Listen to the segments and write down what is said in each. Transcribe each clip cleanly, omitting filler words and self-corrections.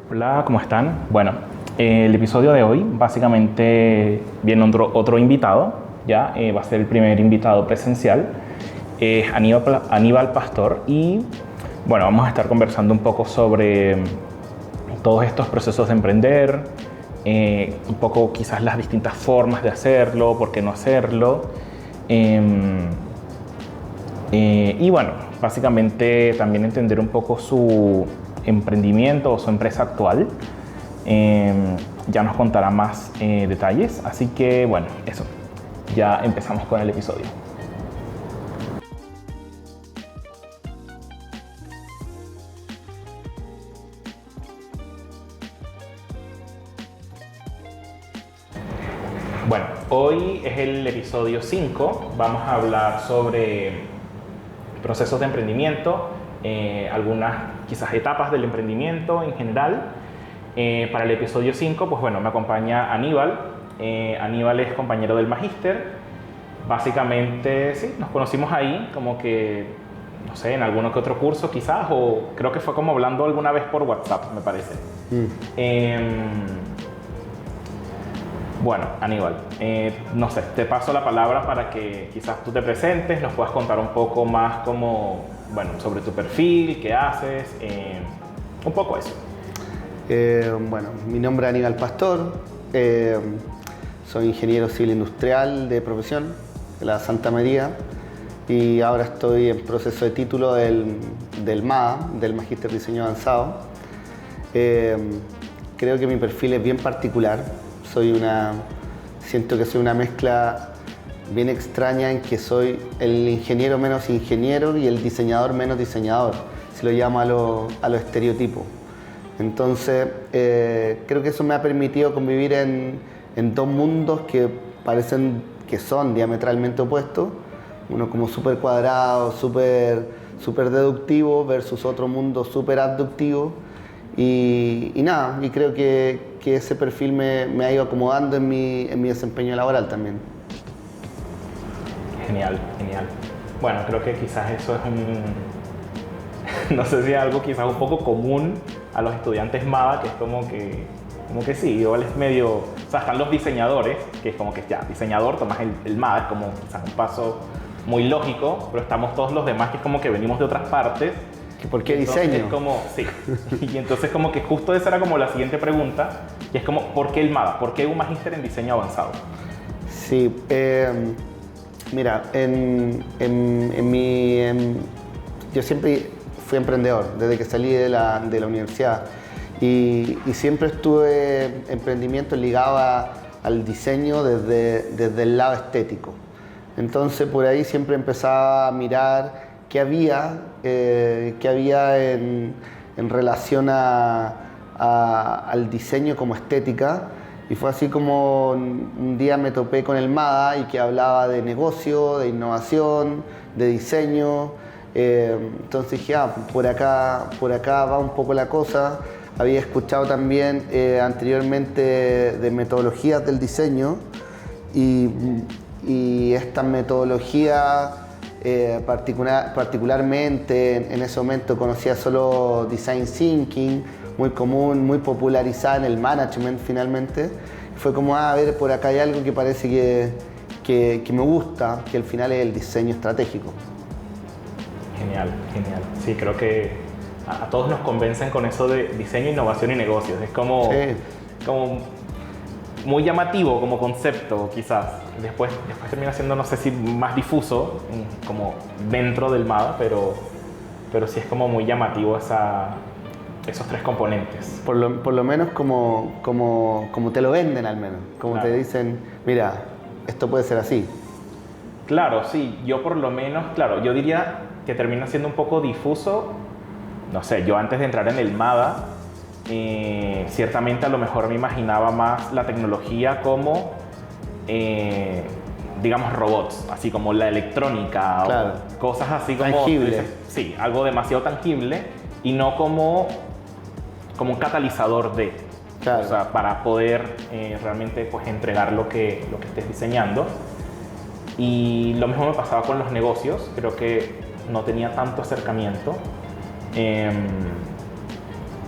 Hola, ¿cómo están? Bueno, el episodio de hoy básicamente viene otro invitado, ya va a ser el primer invitado presencial, es Aníbal Pastor y bueno, vamos a estar conversando un poco sobre todos estos procesos de emprender, un poco quizás las distintas formas de hacerlo, por qué no hacerlo. em, y bueno, básicamente también entender un poco su emprendimiento o su empresa actual. Eh, ya nos contará más detalles, así que bueno, eso. Ya empezamos con el episodio. Bueno, hoy es el episodio 5. Vamos a hablar sobre procesos de emprendimiento, algunas quizás etapas del emprendimiento en general. Para el episodio 5, pues bueno, me acompaña Aníbal. Aníbal es compañero del magíster. Básicamente, sí, nos conocimos ahí, como que, no sé, en alguno que otro curso quizás, o creo que fue como hablando alguna vez por WhatsApp, me parece. Bueno, Aníbal, no sé, te paso la palabra para que quizás tú te presentes, nos puedas contar un poco más como, bueno, sobre tu perfil, qué haces, un poco eso. Bueno, mi nombre es Aníbal Pastor, soy ingeniero civil industrial de profesión de la Santa María y ahora estoy en proceso de título del MAA, del Magíster de Diseño Avanzado. Creo que mi perfil es bien particular, siento que soy una mezcla bien extraña en que soy el ingeniero menos ingeniero y el diseñador menos diseñador, si lo llamo a lo estereotipo. Entonces, creo que eso me ha permitido convivir en dos mundos que parecen que son diametralmente opuestos. Uno como súper cuadrado, súper deductivo versus otro mundo súper abductivo. Y creo que ese perfil me ha ido acomodando en mi desempeño laboral también. Genial, genial. Bueno, creo que quizás eso es no sé si es algo quizás un poco común a los estudiantes MADA, que es como que sí, igual es medio, o sea, están los diseñadores, que es como que ya, diseñador, tomas el MADA, es como quizás un paso muy lógico, pero estamos todos los demás que es como que venimos de otras partes. ¿Por qué diseño? Es como, sí, y entonces como que justo esa era como la siguiente pregunta, y es como, ¿por qué el MADA? ¿Por qué un magíster en diseño avanzado? Sí, mira, yo siempre fui emprendedor desde que salí de la universidad y siempre estuve en emprendimiento ligado al diseño desde el lado estético. Entonces por ahí siempre empezaba a mirar qué había en relación al diseño como estética. Y fue así como un día me topé con el MADA y que hablaba de negocio, de innovación, de diseño. Entonces dije, por acá va un poco la cosa. Había escuchado también anteriormente de metodologías del diseño y esta metodología particularmente en ese momento conocía solo Design Thinking, muy común, muy popularizada en el management finalmente. Fue como, a ver, por acá hay algo que parece que me gusta, que al final es el diseño estratégico. Genial, genial. Sí, creo que a todos nos convencen con eso de diseño, innovación y negocios. Es como, Sí. como muy llamativo como concepto, quizás. Después termina siendo, no sé si más difuso, como dentro del MADA, pero sí es como muy llamativo esos tres componentes. Por lo menos como te lo venden al menos, como Claro. te dicen, mira, esto puede ser así. Claro, sí, yo por lo menos, claro, yo diría que termina siendo un poco difuso. No sé, yo antes de entrar en el MADA, ciertamente a lo mejor me imaginaba más la tecnología como, digamos, robots, así como la electrónica, Claro. o cosas así como... Tangible. Sí, algo demasiado tangible y no como un catalizador de... Claro. O sea, para poder realmente pues, entregar lo que estés diseñando. Y lo mismo me pasaba con los negocios, creo que no tenía tanto acercamiento.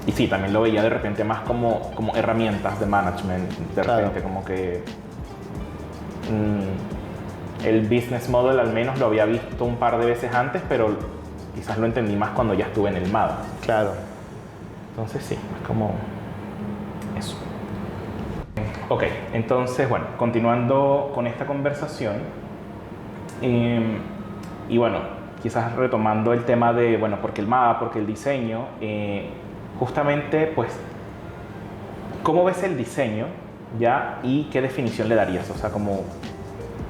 Y sí, también lo veía de repente más como herramientas de management, de repente como que el business model al menos lo había visto un par de veces antes, pero quizás lo entendí más cuando ya estuve en el MADA. Claro. Entonces sí, es como eso. Ok, entonces bueno, continuando con esta conversación, y bueno, quizás retomando el tema de, bueno, porque el MADA, porque el diseño, justamente pues, ¿cómo ves el diseño ya y qué definición le darías? O sea, como,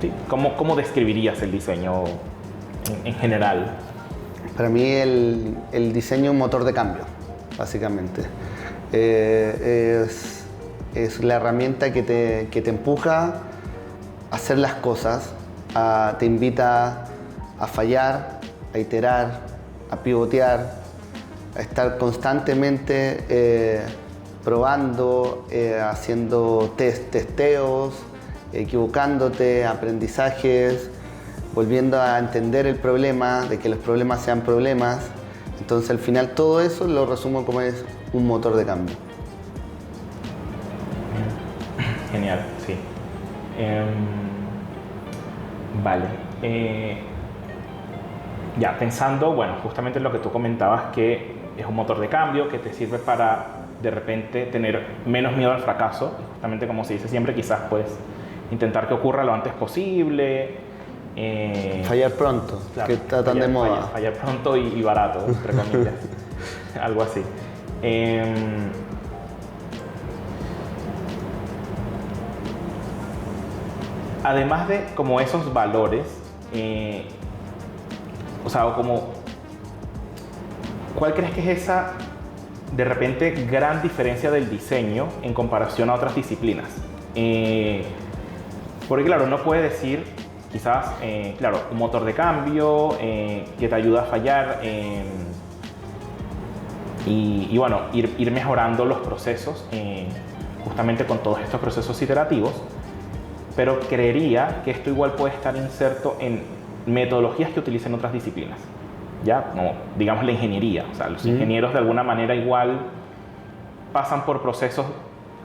¿sí? ¿Cómo describirías el diseño en general? Para mí el diseño es un motor de cambio, básicamente. Es la herramienta que te empuja a hacer las cosas, te invita a fallar, a iterar, a pivotear, a estar constantemente probando, haciendo testeos, equivocándote, aprendizajes, volviendo a entender el problema, de que los problemas sean problemas. Entonces al final todo eso lo resumo como es un motor de cambio. Genial, sí. Vale. Ya, pensando, bueno, justamente en lo que tú comentabas, que es un motor de cambio, que te sirve para de repente tener menos miedo al fracaso, y justamente como se dice siempre, quizás pues intentar que ocurra lo antes posible. Fallar pronto, Claro, que está tan de moda. Fallar pronto y barato, entre comillas. Algo así. Además de como esos valores, o sea, o como, ¿cuál crees que es esa, de repente, gran diferencia del diseño en comparación a otras disciplinas? Porque claro, uno puede decir, quizás, claro, un motor de cambio que te ayuda a fallar y bueno, ir mejorando los procesos, justamente con todos estos procesos iterativos. Pero creería que esto igual puede estar inserto en metodologías que utilizan otras disciplinas, ya como digamos la ingeniería. O sea, los ingenieros de alguna manera igual pasan por procesos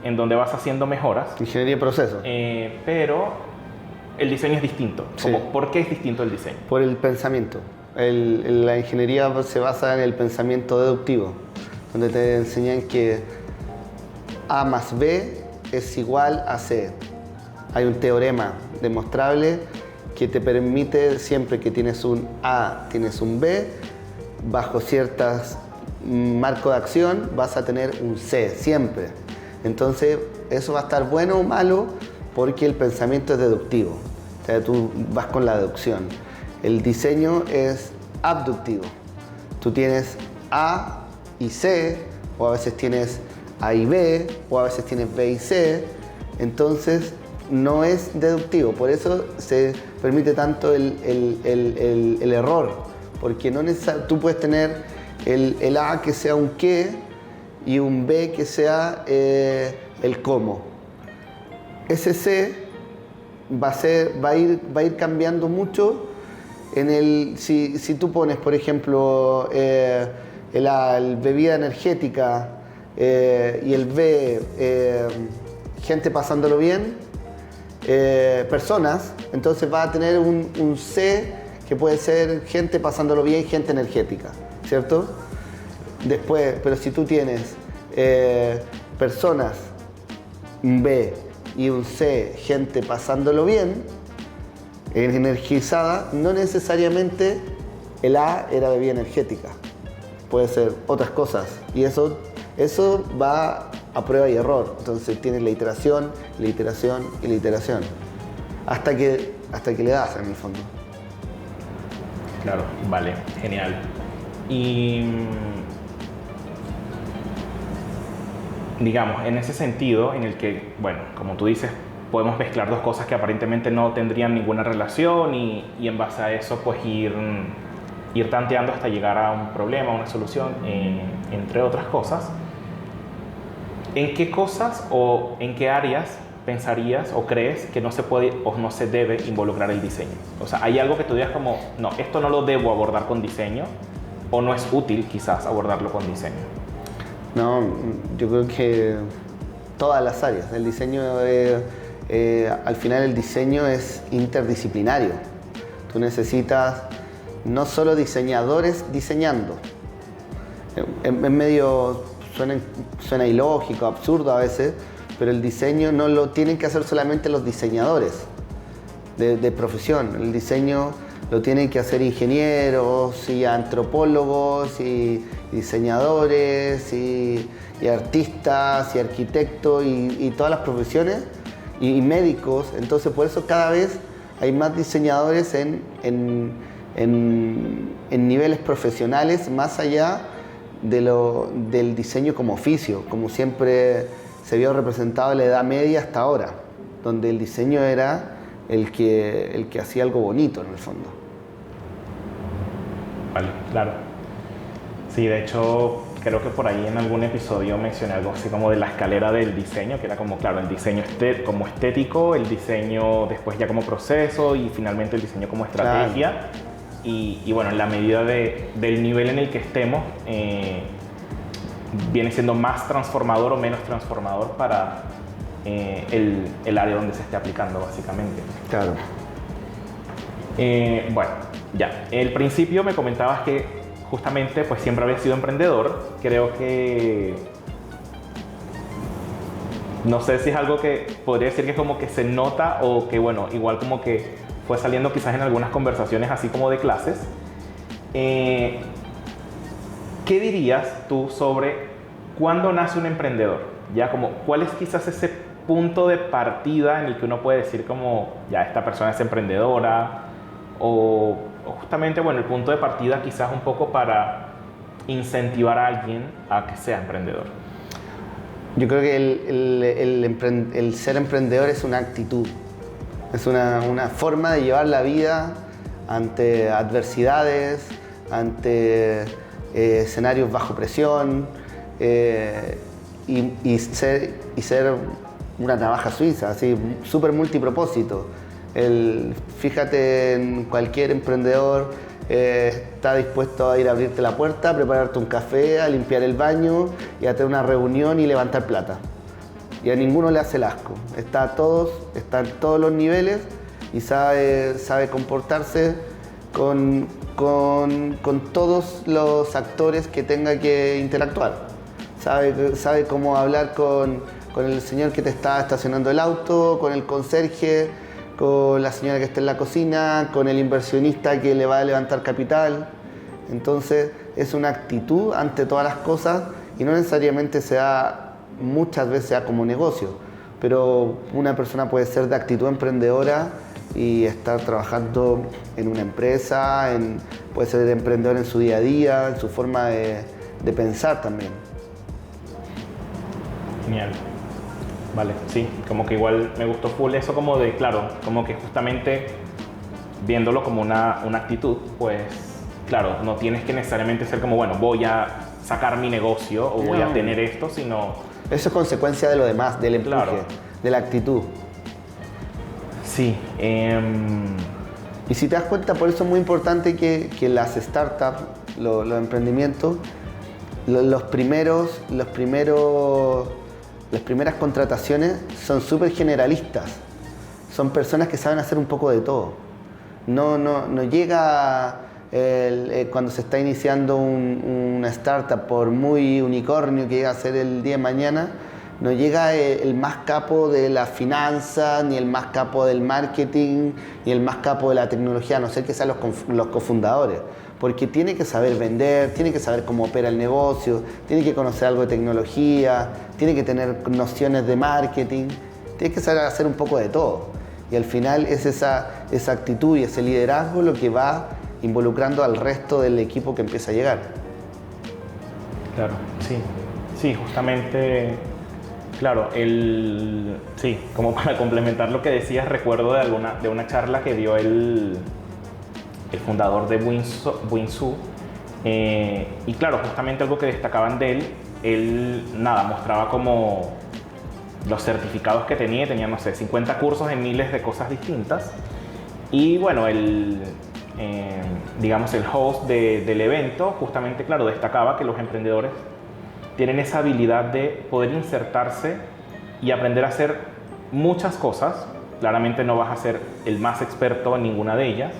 en donde vas haciendo mejoras. Ingeniería de procesos. Pero el diseño es distinto. Sí. ¿Por qué es distinto el diseño? Por el pensamiento. La ingeniería se basa en el pensamiento deductivo, donde te enseñan que A más B es igual a C. Hay un teorema demostrable que te permite, siempre que tienes un A, tienes un B, bajo ciertos marcos de acción vas a tener un C, siempre. Entonces, eso va a estar bueno o malo porque el pensamiento es deductivo. O sea, tú vas con la deducción. El diseño es abductivo. Tú tienes A y C, o a veces tienes A y B, o a veces tienes B y C. Entonces, no es deductivo, por eso se permite tanto el error, porque no tú puedes tener el A que sea un qué y un B que sea el cómo. Ese C va a ir cambiando mucho si tú pones, por ejemplo, el bebida energética y el B gente pasándolo bien, personas, entonces va a tener un C que puede ser gente pasándolo bien, gente energética, ¿cierto? Después, pero si tú tienes personas, un B y un C, gente pasándolo bien, energizada, no necesariamente el A era bebida energética, puede ser otras cosas, y eso va a prueba y error. Entonces tienes la iteración y la iteración hasta que le das, en el fondo. Claro, vale, genial. Y digamos, en ese sentido en el que, bueno, como tú dices, podemos mezclar dos cosas que aparentemente no tendrían ninguna relación y en base a eso pues ir tanteando hasta llegar a un problema, a una solución, entre otras cosas. ¿En qué cosas o en qué áreas pensarías o crees que no se puede o no se debe involucrar el diseño? O sea, ¿hay algo que tú digas como, no, esto no lo debo abordar con diseño o no es útil quizás abordarlo con diseño? No, yo creo que todas las áreas. El diseño, al final el diseño es interdisciplinario. Tú necesitas no solo diseñadores diseñando. En medio suena ilógico, absurdo a veces, pero el diseño no lo tienen que hacer solamente los diseñadores de profesión. El diseño lo tienen que hacer ingenieros y antropólogos y diseñadores y artistas y arquitectos y todas las profesiones y médicos. Entonces por eso cada vez hay más diseñadores en niveles profesionales más allá del diseño como oficio, como siempre se vio representado en la Edad Media hasta ahora, donde el diseño era el que hacía algo bonito en el fondo. Vale, claro. Sí, de hecho, creo que por ahí en algún episodio mencioné algo así como de la escalera del diseño, que era como, claro, el diseño como estético, el diseño después ya como proceso y finalmente el diseño como estrategia. Claro. Y bueno, en la medida del nivel en el que estemos, viene siendo más transformador o menos transformador para el área donde se esté aplicando, básicamente. Claro. Bueno, ya. Al principio me comentabas que justamente pues siempre habías sido emprendedor. Creo que... No sé si es algo que podría decir que como que se nota o que, bueno, igual como que fue saliendo quizás en algunas conversaciones así como de clases. ¿Qué dirías tú sobre cuándo nace un emprendedor? Ya como, ¿cuál es quizás ese punto de partida en el que uno puede decir como, ya esta persona es emprendedora? O justamente, bueno, el punto de partida quizás un poco para incentivar a alguien a que sea emprendedor. Yo creo que el ser emprendedor es una actitud, es una forma de llevar la vida ante adversidades, ante escenarios bajo presión y ser una navaja suiza, así, súper multipropósito. Fíjate en cualquier emprendedor, está dispuesto a ir a abrirte la puerta, a prepararte un café, a limpiar el baño y a tener una reunión y levantar plata. Y a ninguno le hace el asco. Está en todos los niveles y sabe comportarse con todos los actores que tenga que interactuar. Sabe cómo hablar con el señor que te está estacionando el auto, con el conserje, con la señora que está en la cocina, con el inversionista que le va a levantar capital. Entonces es una actitud ante todas las cosas y no necesariamente muchas veces sea como negocio, pero una persona puede ser de actitud emprendedora y estar trabajando en una empresa, puede ser emprendedor en su día a día, en su forma de pensar también. Genial. Vale, sí, como que igual me gustó full eso como de, claro, como que justamente viéndolo como una actitud, pues claro, no tienes que necesariamente ser como, bueno, voy a sacar mi negocio o voy a tener esto, sino... Eso es consecuencia de lo demás, del empuje, claro, de la actitud. Sí. Y si te das cuenta, por eso es muy importante que las startups, los emprendimientos, las primeras contrataciones son súper generalistas. Son personas que saben hacer un poco de todo. No llega cuando se está iniciando una startup, por muy unicornio que llegue a ser el día de mañana, no llega el más capo de la finanza, ni el más capo del marketing, ni el más capo de la tecnología, a no ser que sean los cofundadores. Porque tiene que saber vender, tiene que saber cómo opera el negocio, tiene que conocer algo de tecnología, tiene que tener nociones de marketing, tiene que saber hacer un poco de todo. Y al final es esa actitud y ese liderazgo lo que va involucrando al resto del equipo que empieza a llegar. Claro, sí, justamente, claro, sí, como para complementar lo que decías, recuerdo de una charla que dio el fundador de Winsu, y claro, justamente algo que destacaban de él mostraba como los certificados que tenía, no sé, 50 cursos en miles de cosas distintas, y bueno, digamos el host del evento justamente, claro, destacaba que los emprendedores tienen esa habilidad de poder insertarse y aprender a hacer muchas cosas. Claramente no vas a ser el más experto en ninguna de ellas,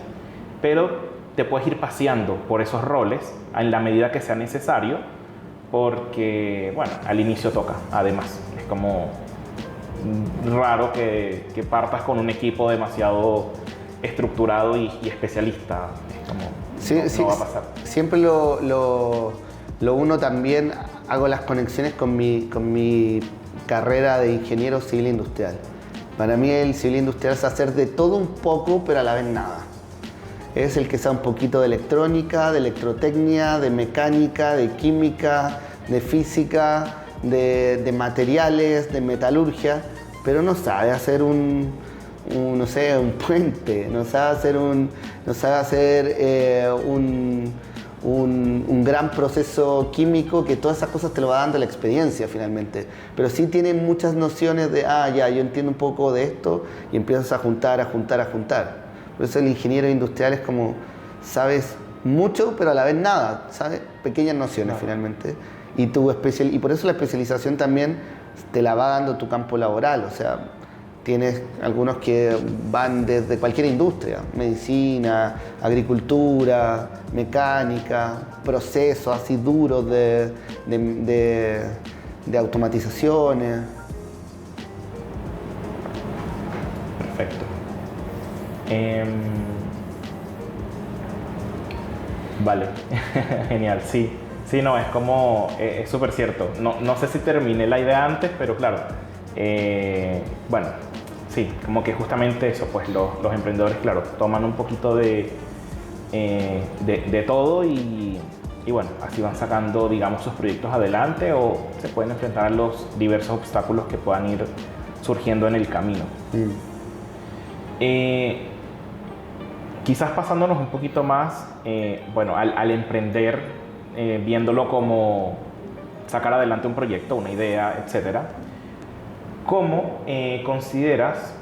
pero te puedes ir paseando por esos roles en la medida que sea necesario, porque, bueno, al inicio toca, además. Es como raro que partas con un equipo demasiado estructurado y especialista. Es como, no va a pasar. Siempre lo uno también, hago las conexiones con mi carrera de ingeniero civil industrial. Para mí el civil industrial es hacer de todo un poco, pero a la vez nada. Es el que sabe un poquito de electrónica, de electrotecnia, de mecánica, de química, de física, de materiales, de metalurgia, pero no sabe hacer un puente, no sabe hacer un gran proceso químico, que todas esas cosas te lo va dando la experiencia finalmente. Pero sí tienen muchas nociones de, yo entiendo un poco de esto, y empiezas a juntar. Por eso el ingeniero industrial es como, sabes mucho, pero a la vez nada, ¿sabes? Pequeñas nociones finalmente. Y por eso la especialización también te la va dando tu campo laboral. O sea, tienes algunos que van desde cualquier industria, medicina, agricultura, mecánica, procesos así duros de automatizaciones. Perfecto. Vale, genial, sí. Sí, no, es como, es súper cierto. No sé si terminé la idea antes, pero claro, bueno, sí, como que justamente eso, pues los emprendedores, claro, toman un poquito de todo y bueno, así van sacando, digamos, sus proyectos adelante, o se pueden enfrentar a los diversos obstáculos que puedan ir surgiendo en el camino. Quizás pasándonos un poquito más, bueno, al emprender, viéndolo como sacar adelante un proyecto, una idea, etcétera. ¿Cómo consideras,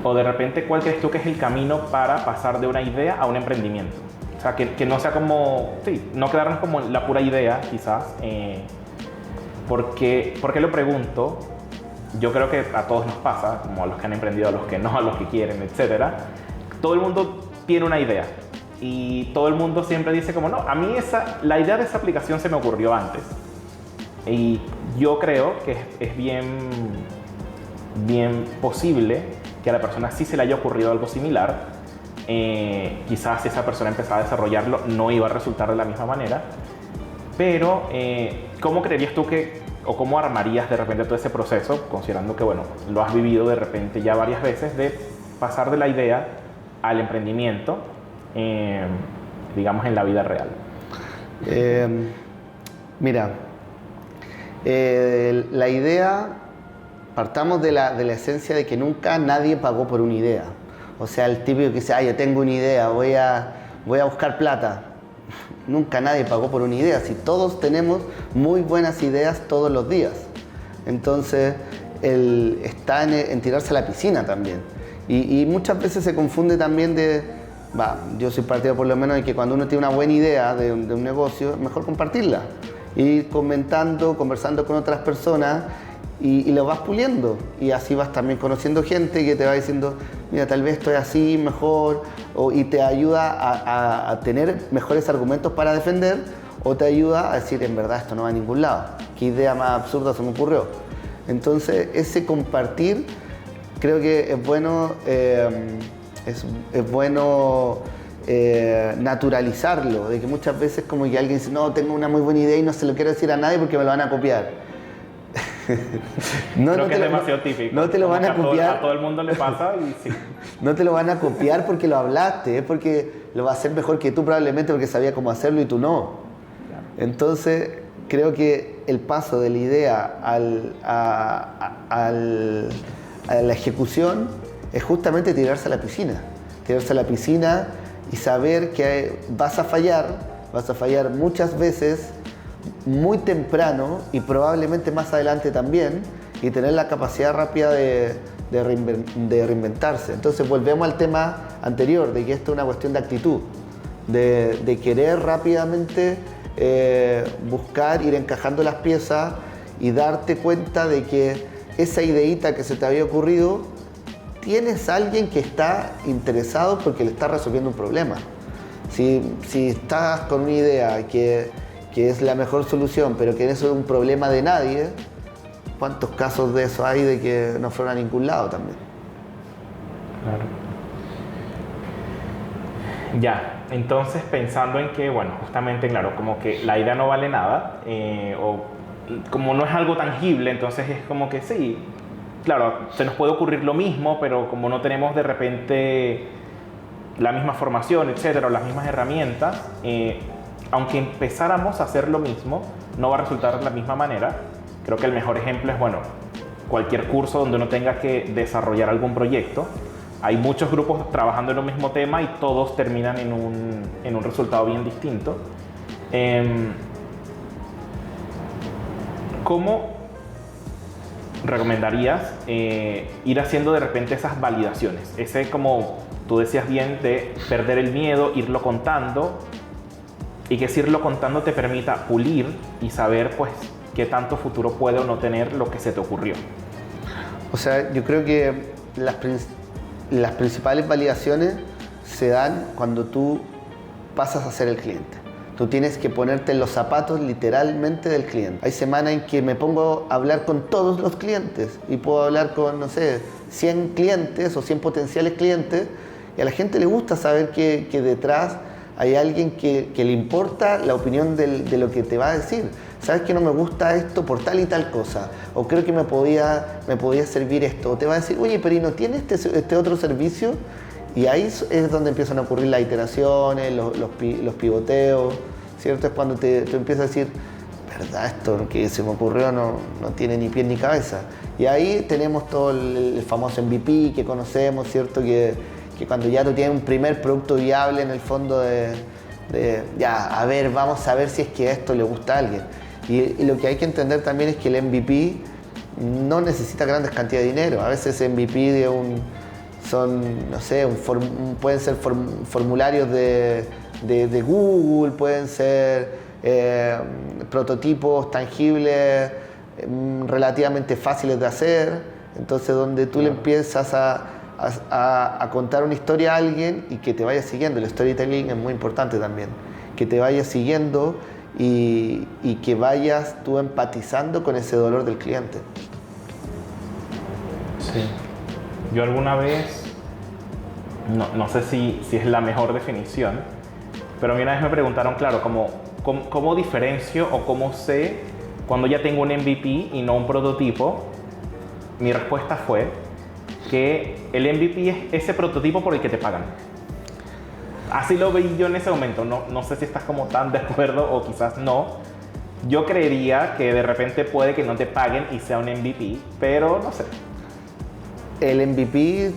o de repente cuál crees tú que es el camino para pasar de una idea a un emprendimiento? O sea, que no sea como, sí, no quedarnos como en la pura idea, quizás. ¿Por qué lo pregunto? Yo creo que a todos nos pasa, como a los que han emprendido, a los que no, a los que quieren, etcétera. Todo el mundo tiene una idea y todo el mundo siempre dice como, no, a mí la idea de esa aplicación se me ocurrió antes. Y yo creo que es bien posible que a la persona sí se le haya ocurrido algo similar. Quizás si esa persona empezaba a desarrollarlo no iba a resultar de la misma manera. Pero, ¿cómo creerías tú o cómo armarías de repente todo ese proceso, considerando que, bueno, lo has vivido de repente ya varias veces, de pasar de la idea al emprendimiento, digamos, en la vida real? Mira, la idea, partamos de la esencia de que nunca nadie pagó por una idea. O sea, el típico que dice, yo tengo una idea, voy a buscar plata. Nunca nadie pagó por una idea, si todos tenemos muy buenas ideas todos los días. Entonces, está en tirarse a la piscina también. Y muchas veces se confunde también yo soy partidario por lo menos de que cuando uno tiene una buena idea de un negocio, es mejor compartirla. Ir comentando, conversando con otras personas y lo vas puliendo. Y así vas también conociendo gente que te va diciendo, mira, tal vez estoy así mejor, y te ayuda a tener mejores argumentos para defender, o te ayuda a decir, en verdad esto no va a ningún lado. ¿Qué idea más absurda se me ocurrió? Entonces, ese compartir, creo que es bueno, naturalizarlo, de que muchas veces como que alguien dice, no, tengo una muy buena idea y no se lo quiero decir a nadie porque me lo van a copiar. Creo que es demasiado típico. No te lo van a copiar. A todo el mundo le pasa y sí. No te lo van a copiar porque lo hablaste, es porque lo va a hacer mejor que tú probablemente porque sabía cómo hacerlo y tú no. Claro. Entonces, creo que el paso de la idea a la ejecución es justamente tirarse a la piscina. Tirarse a la piscina y saber que vas a fallar muchas veces, muy temprano y probablemente más adelante también, y tener la capacidad rápida de reinventarse. Entonces volvemos al tema anterior, de que esto es una cuestión de actitud, de querer rápidamente buscar, ir encajando las piezas y darte cuenta de que esa ideita que se te había ocurrido, tienes a alguien que está interesado porque le está resolviendo un problema. Si estás con una idea que es la mejor solución, pero que eso es un problema de nadie, ¿cuántos casos de eso hay de que no fueron a ningún lado también? Claro. Ya, entonces pensando en que, bueno, justamente, claro, como que la idea no vale nada, o como no es algo tangible, entonces es como que sí, claro, se nos puede ocurrir lo mismo, pero como no tenemos de repente la misma formación, etcétera, o las mismas herramientas, aunque empezáramos a hacer lo mismo, no va a resultar de la misma manera. Creo que el mejor ejemplo es, bueno, cualquier curso donde uno tenga que desarrollar algún proyecto. Hay muchos grupos trabajando en un mismo tema y todos terminan en un resultado bien distinto. ¿Cómo recomendarías ir haciendo de repente esas validaciones? Ese, como tú decías bien, de perder el miedo, irlo contando, y que ese irlo contando te permita pulir y saber pues qué tanto futuro puede o no tener lo que se te ocurrió. O sea, yo creo que las principales validaciones se dan cuando tú pasas a ser el cliente. Tú tienes que ponerte en los zapatos literalmente del cliente. Hay semanas en que me pongo a hablar con todos los clientes y puedo hablar con, no sé, 100 clientes o 100 potenciales clientes, y a la gente le gusta saber que detrás hay alguien que le importa la opinión de lo que te va a decir. ¿Sabes que no me gusta esto por tal y tal cosa? O creo que me podía servir esto. O te va a decir, oye, pero ¿y no tiene este otro servicio? Y ahí es donde empiezan a ocurrir las iteraciones, los pivoteos, ¿cierto? Es cuando tú empiezas a decir, ¿verdad? Esto que se me ocurrió no tiene ni pie ni cabeza. Y ahí tenemos todo el famoso MVP que conocemos, ¿cierto? Que cuando ya tú tienes un primer producto viable en el fondo ya, a ver, vamos a ver si es que esto le gusta a alguien. Y lo que hay que entender también es que el MVP no necesita grandes cantidades de dinero. A veces MVP pueden ser formularios de Google, pueden ser prototipos tangibles relativamente fáciles de hacer. Entonces, donde tú le empiezas a contar una historia a alguien y que te vaya siguiendo. El storytelling es muy importante también, que te vaya siguiendo y que vayas tú empatizando con ese dolor del cliente. Sí. Yo alguna vez, no sé si es la mejor definición, pero a mí una vez me preguntaron, claro, ¿cómo diferencio o cómo sé cuando ya tengo un MVP y no un prototipo? Mi respuesta fue que el MVP es ese prototipo por el que te pagan. Así lo veí yo en ese momento. No sé si estás como tan de acuerdo o quizás no. Yo creería que de repente puede que no te paguen y sea un MVP, pero no sé. El MVP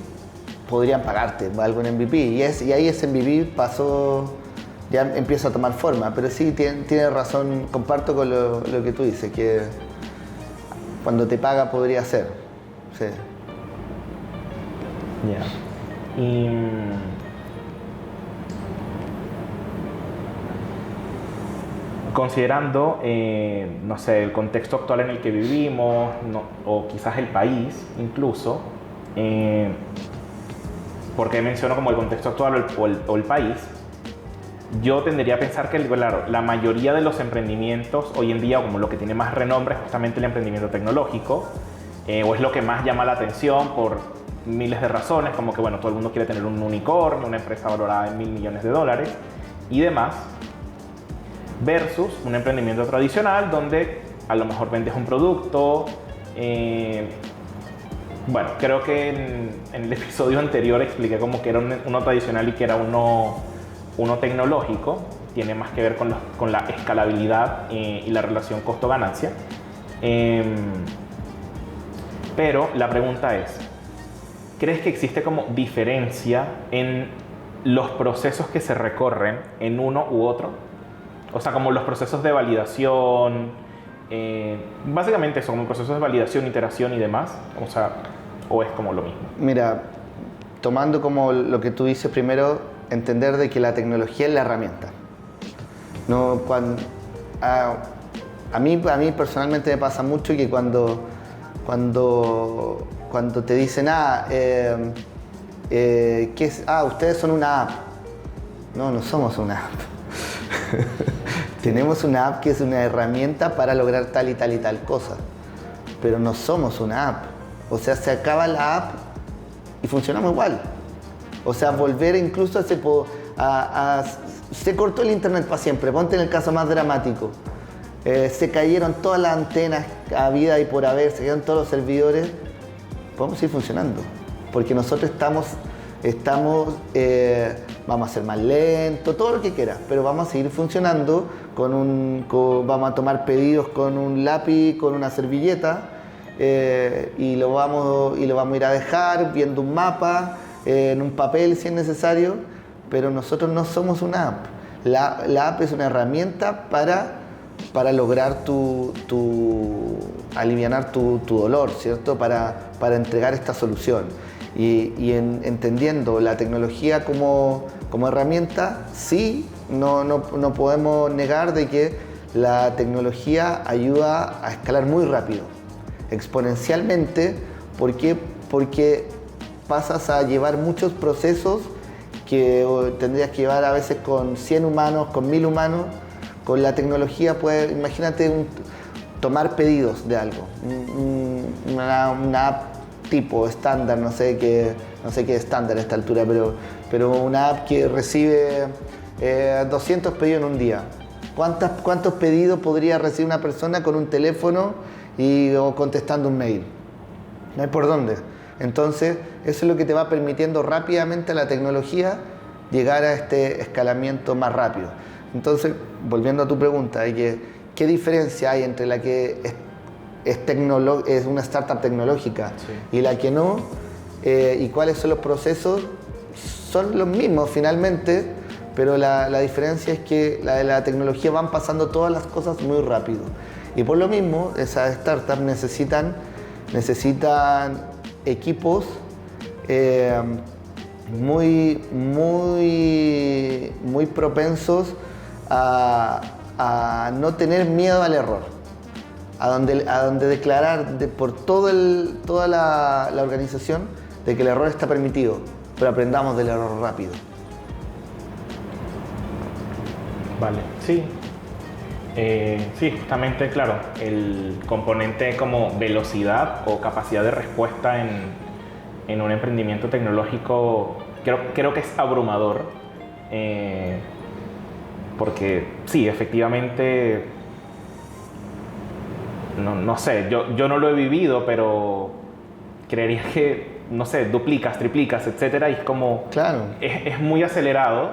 podrían pagarte algo en MVP y ahí ese MVP ya empieza a tomar forma, pero sí, tiene razón, comparto con lo que tú dices, que cuando te paga podría ser. Sí. Ya. Y considerando, no sé, el contexto actual en el que vivimos, o quizás el país incluso, porque menciono como el contexto actual o el país, yo tendería a pensar que, claro, la mayoría de los emprendimientos hoy en día, como lo que tiene más renombre, es justamente el emprendimiento tecnológico, o es lo que más llama la atención por miles de razones, como que, bueno, todo el mundo quiere tener un unicornio, una empresa valorada en $1.000 millones y demás, versus un emprendimiento tradicional donde a lo mejor vendes un producto. Bueno, creo que en el episodio anterior expliqué como que era uno tradicional y que era uno tecnológico. Tiene más que ver con la escalabilidad y la relación costo-ganancia. Pero la pregunta es, ¿crees que existe como diferencia en los procesos que se recorren en uno u otro? O sea, como los procesos de validación, básicamente eso, como procesos de validación, iteración y demás, o sea, o es como lo mismo. Mira, tomando como lo que tú dices primero, entender de que la tecnología es la herramienta. No, a mí personalmente me pasa mucho que cuando te dicen, ¿qué es? Ustedes son una app. No somos una app. Tenemos una app que es una herramienta para lograr tal y tal y tal cosa, pero no somos una app. O sea, se acaba la app y funcionamos igual. O sea, volver incluso se cortó el internet para siempre. Ponte en el caso más dramático. Se cayeron todas las antenas a vida y por haber, se cayeron todos los servidores. Podemos seguir funcionando, porque nosotros vamos a ser más lentos, todo lo que quieras, pero vamos a seguir funcionando vamos a tomar pedidos con un lápiz, con una servilleta, y lo vamos a ir a dejar viendo un mapa, en un papel si es necesario, pero nosotros no somos una app. La app es una herramienta para lograr alivianar tu dolor, ¿cierto? Para entregar esta solución. Y entendiendo la tecnología como herramienta, sí, no podemos negar de que la tecnología ayuda a escalar muy rápido, exponencialmente. ¿Por qué? Porque pasas a llevar muchos procesos que tendrías que llevar a veces con 100 humanos, con 1000 humanos. Con la tecnología, pues, imagínate tomar pedidos de algo, una app tipo estándar, no sé qué estándar a esta altura, pero una app que recibe 200 pedidos en un día. ¿Cuántos pedidos podría recibir una persona con un teléfono o contestando un mail? No hay por dónde. Entonces, eso es lo que te va permitiendo rápidamente a la tecnología llegar a este escalamiento más rápido. Entonces, volviendo a tu pregunta, ¿qué diferencia hay entre la que es una startup tecnológica, sí, y la que no? ¿Y cuáles son los procesos? Son los mismos finalmente, pero la diferencia es que la de la tecnología van pasando todas las cosas muy rápido. Y por lo mismo, esas startups necesitan equipos muy propensos a no tener miedo al error, a donde declarar por toda la organización de que el error está permitido, pero aprendamos del error rápido. Vale, sí. Sí, justamente, claro, el componente como velocidad o capacidad de respuesta en un emprendimiento tecnológico creo que es abrumador, porque sí, efectivamente, no sé, yo no lo he vivido, pero creería que, no sé, duplicas, triplicas, etcétera, y es como, claro, es muy acelerado,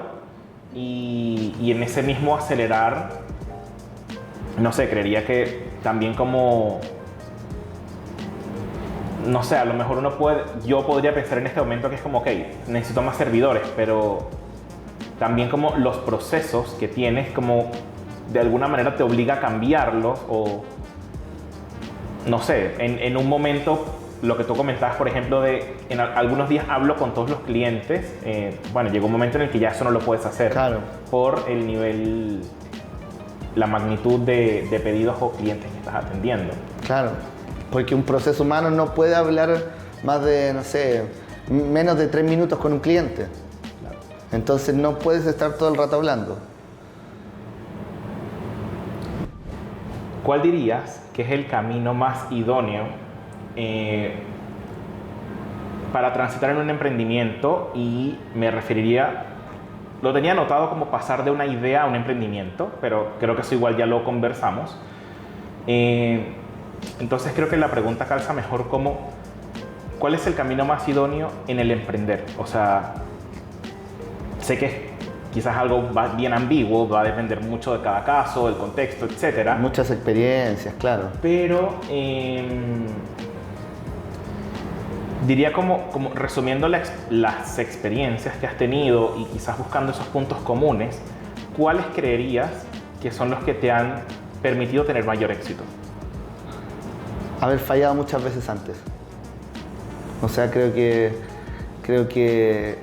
y en ese mismo acelerar, no sé, creería que también como, no sé, a lo mejor yo podría pensar en este momento que es como, ok, necesito más servidores, pero también como los procesos que tienes, como de alguna manera te obliga a cambiarlos, o no sé, en un momento, lo que tú comentabas, por ejemplo, en algunos días hablo con todos los clientes, bueno, llega un momento en el que ya eso no lo puedes hacer, claro, por el nivel, la magnitud de pedidos o clientes que estás atendiendo. Claro, porque un proceso humano no puede hablar más de, no sé, menos de 3 minutos con un cliente. Claro. Entonces no puedes estar todo el rato hablando. ¿Cuál dirías que es el camino más idóneo para transitar en un emprendimiento? Y me referiría, lo tenía anotado como pasar de una idea a un emprendimiento, pero creo que eso igual ya lo conversamos. Entonces creo que la pregunta calza mejor como, ¿cuál es el camino más idóneo en el emprender? O sea, sé que es quizás algo bien ambiguo, va a depender mucho de cada caso, del contexto, etc. Muchas experiencias, claro. Pero diría como resumiendo las experiencias que has tenido y quizás buscando esos puntos comunes, ¿cuáles creerías que son los que te han permitido tener mayor éxito? Haber fallado muchas veces antes. O sea, creo que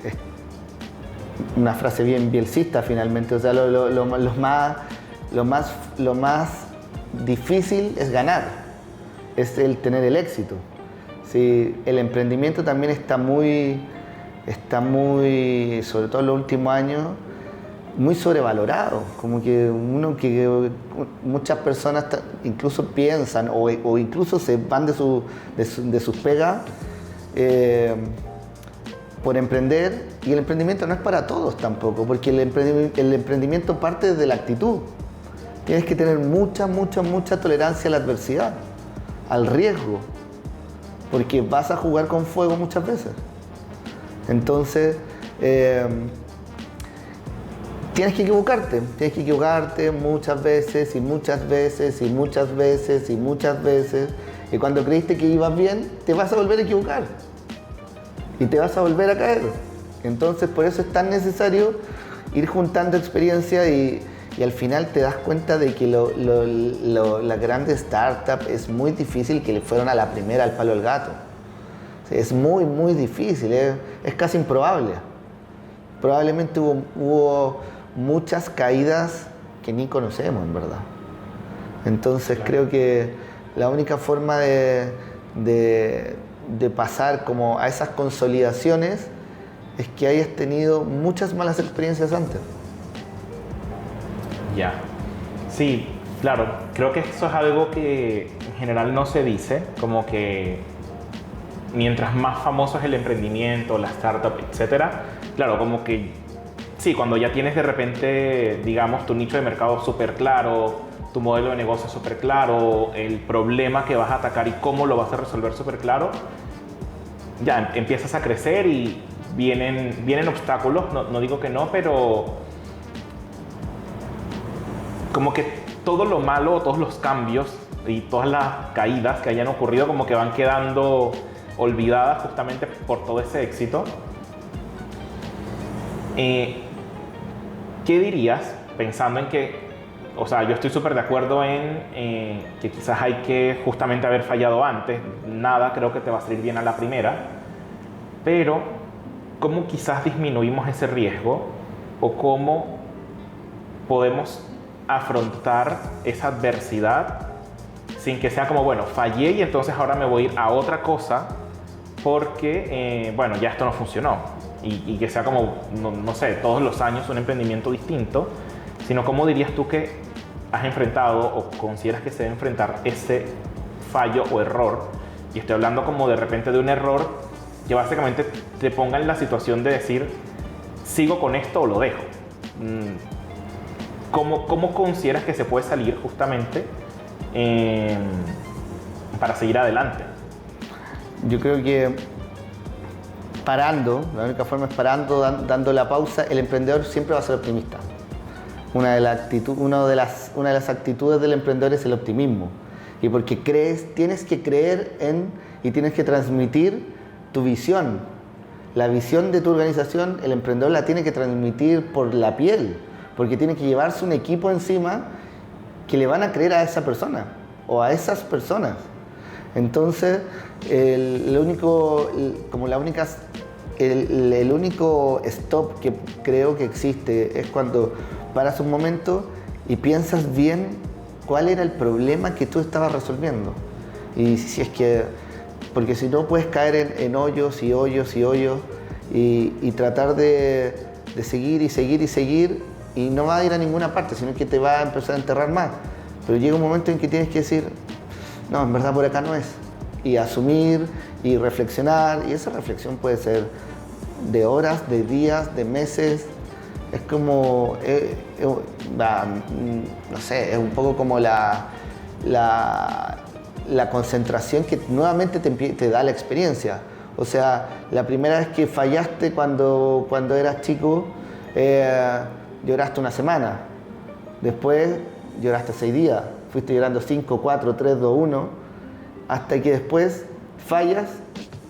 es una frase bien bielcista finalmente. O sea, los lo más difícil es ganar, es el tener el éxito. Sí, el emprendimiento también está muy, sobre todo en los últimos años, muy sobrevalorado. Como que muchas personas incluso piensan o incluso se van de sus pegas por emprender, y el emprendimiento no es para todos tampoco, porque el emprendimiento parte de la actitud. Tienes que tener mucha tolerancia a la adversidad, al riesgo, porque vas a jugar con fuego muchas veces. Entonces, tienes que equivocarte muchas veces, y cuando creíste que ibas bien, te vas a volver a equivocar y te vas a volver a caer. Entonces, por eso es tan necesario ir juntando experiencia, y al final te das cuenta de que las grandes startups es muy difícil que le fueron a la primera al palo del gato. Es muy difícil, es casi improbable. Probablemente hubo muchas caídas que ni conocemos, en verdad. Entonces, claro, creo que la única forma de pasar como a esas consolidaciones es que hayas tenido muchas malas experiencias antes. Ya. Sí, claro. Creo que eso es algo que en general no se dice, como que mientras más famoso es el emprendimiento, la startup, etcétera, claro, como que sí, cuando ya tienes de repente, digamos, tu nicho de mercado súper claro, tu modelo de negocio súper claro, el problema que vas a atacar y cómo lo vas a resolver súper claro, ya empiezas a crecer y vienen obstáculos, no digo que no, pero como que todo lo malo, todos los cambios y todas las caídas que hayan ocurrido como que van quedando olvidadas justamente por todo ese éxito. ¿Qué dirías pensando en que, o sea, yo estoy súper de acuerdo en que quizás hay que justamente haber fallado antes, nada creo que te va a salir bien a la primera, pero ¿cómo quizás disminuimos ese riesgo o cómo podemos afrontar esa adversidad sin que sea como, bueno, fallé y entonces ahora me voy a ir a otra cosa porque, bueno, ya esto no funcionó, y que sea como, no sé, todos los años un emprendimiento distinto, sino cómo dirías tú que has enfrentado o consideras que se debe enfrentar ese fallo o error? Y estoy hablando como de repente de un error que básicamente te ponga en la situación de decir, ¿sigo con esto o lo dejo? ¿Cómo consideras que se puede salir justamente para seguir adelante? Yo creo que la única forma es parando, dando la pausa. El emprendedor siempre va a ser optimista. Una de las actitudes del emprendedor es el optimismo. Y porque tienes que creer en y tienes que transmitir tu visión. La visión de tu organización, el emprendedor la tiene que transmitir por la piel, porque tiene que llevarse un equipo encima que le van a creer a esa persona o a esas personas. Entonces, el único stop que creo que existe es cuando paras un momento y piensas bien cuál era el problema que tú estabas resolviendo. Y si es que, porque si no puedes caer en hoyos y tratar de seguir y no va a ir a ninguna parte, sino que te va a empezar a enterrar más. Pero llega un momento en que tienes que decir, no, en verdad por acá no es. Y asumir y reflexionar, y esa reflexión puede ser de horas, de días, de meses. Es como, no sé, es un poco como la concentración que nuevamente te da la experiencia. O sea, la primera vez que fallaste cuando eras chico, lloraste una semana. Después lloraste 6 días. Fuiste llorando 5, 4, 3, 2, 1, hasta que después fallas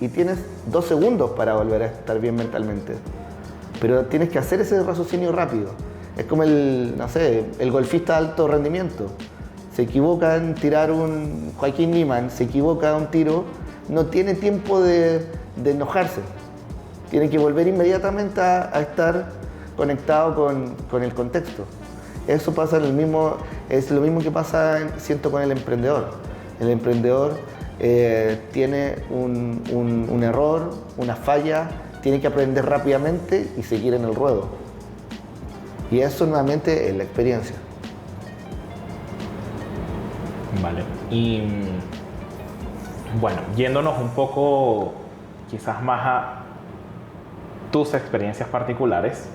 y tienes 2 segundos para volver a estar bien mentalmente. Pero tienes que hacer ese raciocinio rápido. Es como el golfista de alto rendimiento. Se equivoca en tirar Joaquín Niemann se equivoca un tiro, no tiene tiempo de enojarse. Tiene que volver inmediatamente a estar conectado con el contexto. Eso pasa es lo mismo que pasa, siento, con el emprendedor. El emprendedor tiene un error, una falla, tiene que aprender rápidamente y seguir en el ruedo. Y eso nuevamente es la experiencia. Vale. Y bueno, yéndonos un poco quizás más a tus experiencias particulares,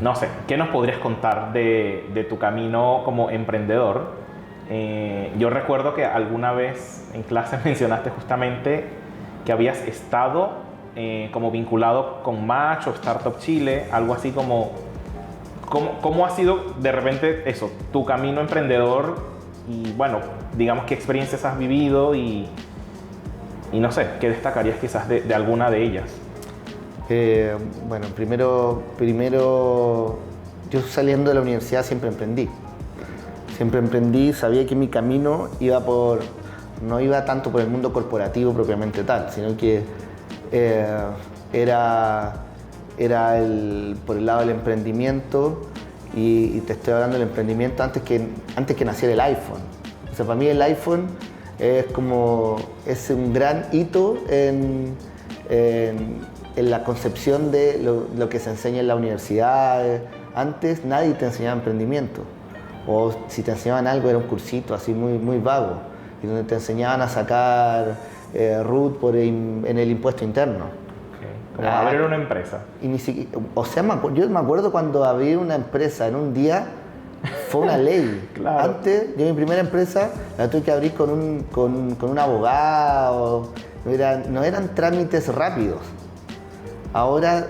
no sé, ¿qué nos podrías contar de tu camino como emprendedor? Yo recuerdo que alguna vez en clase mencionaste justamente que habías estado como vinculado con Match o Startup Chile, algo así como... ¿Cómo ha sido de repente eso, tu camino emprendedor? Y bueno, digamos, ¿qué experiencias has vivido? Y no sé, ¿qué destacarías quizás de alguna de ellas? Bueno, primero, yo saliendo de la universidad siempre emprendí. Siempre emprendí, sabía que mi camino no iba tanto por el mundo corporativo propiamente tal, sino que era por el lado del emprendimiento, y te estoy hablando del emprendimiento antes que naciera el iPhone. O sea, para mí el iPhone es un gran hito en la concepción de lo que se enseña en la universidad. Antes nadie te enseñaba emprendimiento, o si te enseñaban algo era un cursito así muy, muy vago, y donde te enseñaban a sacar RUT en el impuesto interno. Como abrir una empresa. Y ni siquiera, o sea, yo me acuerdo cuando abrir una empresa en un día fue una ley. Claro. Antes, yo mi primera empresa la tuve que abrir con un abogado, no eran trámites rápidos. Ahora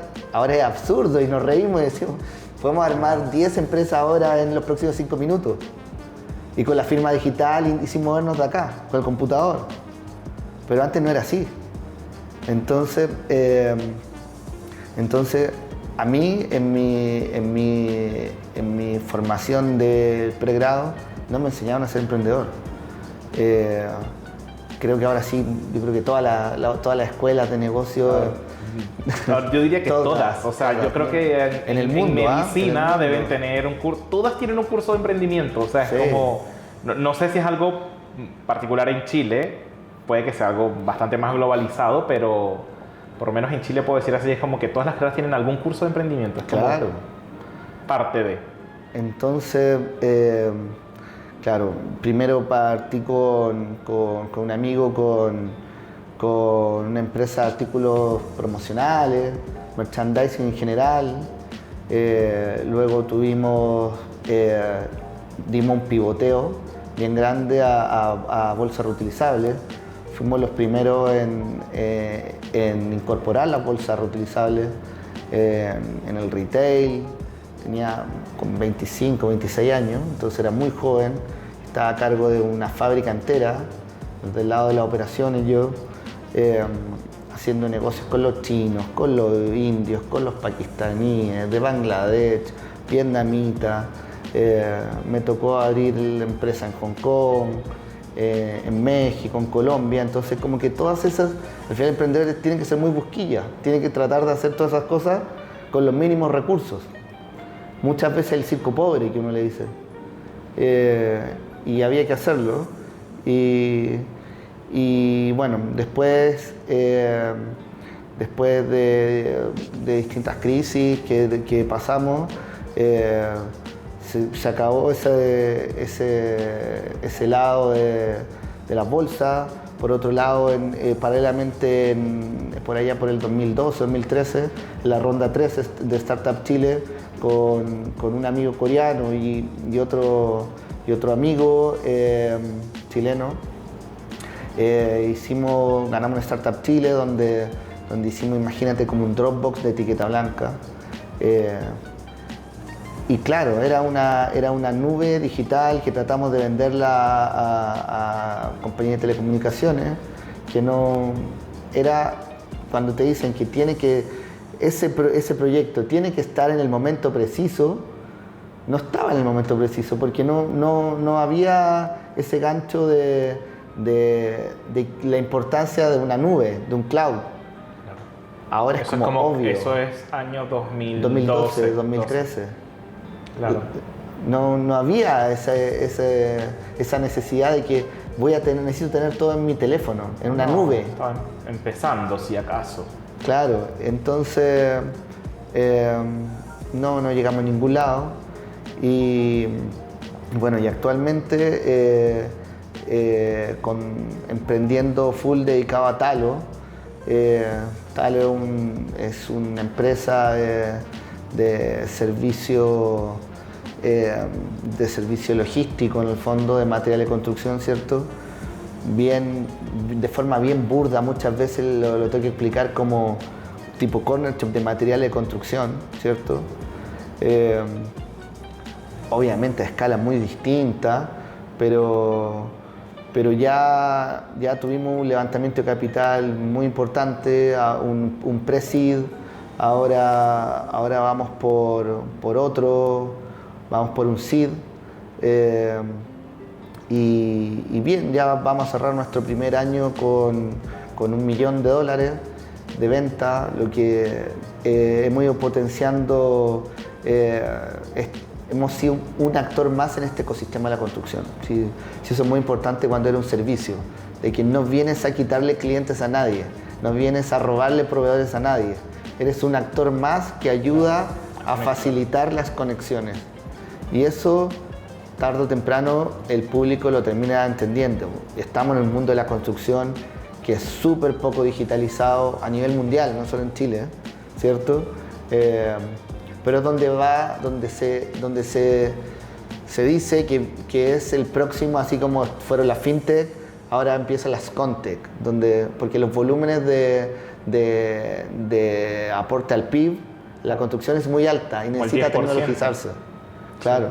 es absurdo y nos reímos y decimos, podemos armar 10 empresas ahora en los próximos 5 minutos. Y con la firma digital y sin movernos de acá, con el computador. Pero antes no era así. Entonces, a mí en mi formación de pregrado no me enseñaron a ser emprendedor. Creo que ahora sí, yo creo que todas las escuelas de negocio... No, yo diría que todas. O sea, yo creo que en medicina deben tener un curso. Todas tienen un curso de emprendimiento. O sea, es como... No sé si es algo particular en Chile. Puede que sea algo bastante más globalizado, pero por lo menos en Chile puedo decir así, es como que todas las carreras tienen algún curso de emprendimiento. Es como claro. Parte de. Entonces, claro, primero partí con un amigo con una empresa de artículos promocionales, merchandising en general. Luego dimos un pivoteo bien grande a bolsas reutilizables. Fuimos los primeros en incorporar las bolsas reutilizables en el retail. Tenía con 25, 26 años, entonces era muy joven. Estaba a cargo de una fábrica entera, del lado de las operaciones yo, haciendo negocios con los chinos, con los indios, con los pakistaníes, de Bangladesh, vietnamitas. Me tocó abrir la empresa en Hong Kong, en México, en Colombia. Entonces, como que todas esas, al final, emprendedores tienen que ser muy busquillas, tienen que tratar de hacer todas esas cosas con los mínimos recursos. Muchas veces el circo pobre, que uno le dice. Y había que hacerlo. Y bueno, después de distintas crisis que pasamos, se acabó ese lado de las bolsas. Por otro lado, paralelamente, por allá por el 2012, 2013, en la ronda 3 de Startup Chile, con un amigo coreano y otro amigo chileno, ganamos una Startup Chile donde hicimos, imagínate, como un Dropbox de etiqueta blanca. Y claro, era una nube digital que tratamos de venderla a compañías de telecomunicaciones, que no era, cuando te dicen que ese proyecto tiene que estar en el momento preciso, no estaba en el momento preciso, porque no había ese gancho de la importancia de una nube, de un cloud. Claro. Ahora es como obvio. Eso es año 2012, 2012, 2013. Claro. No había esa necesidad de que necesito tener todo en mi teléfono, en una nube. Estaban empezando, si acaso. Claro, entonces no llegamos a ningún lado y bueno, y actualmente emprendiendo full dedicado a Talo. Talo es una empresa de servicio logístico, en el fondo, de material de construcción, ¿cierto? De forma bien burda, muchas veces lo tengo que explicar como tipo corner shop de material de construcción, ¿cierto? Obviamente a escala muy distinta, pero ya tuvimos un levantamiento de capital muy importante, un pre-seed, ahora vamos por otro, vamos por un seed, y bien, ya vamos a cerrar nuestro primer año con $1 millón de venta, lo que hemos ido potenciando. Hemos sido un actor más en este ecosistema de la construcción. Sí, eso es muy importante cuando era un servicio, de que no vienes a quitarle clientes a nadie, no vienes a robarle proveedores a nadie. Eres un actor más que ayuda a facilitar las conexiones. Y eso, tarde o temprano, el público lo termina entendiendo. Estamos en un mundo de la construcción que es súper poco digitalizado a nivel mundial, no solo en Chile, ¿cierto? Pero es donde se dice que es el próximo, así como fueron las fintech, ahora empiezan las contech, porque los volúmenes de aporte al PIB, la construcción es muy alta y necesita tecnologizarse. Claro.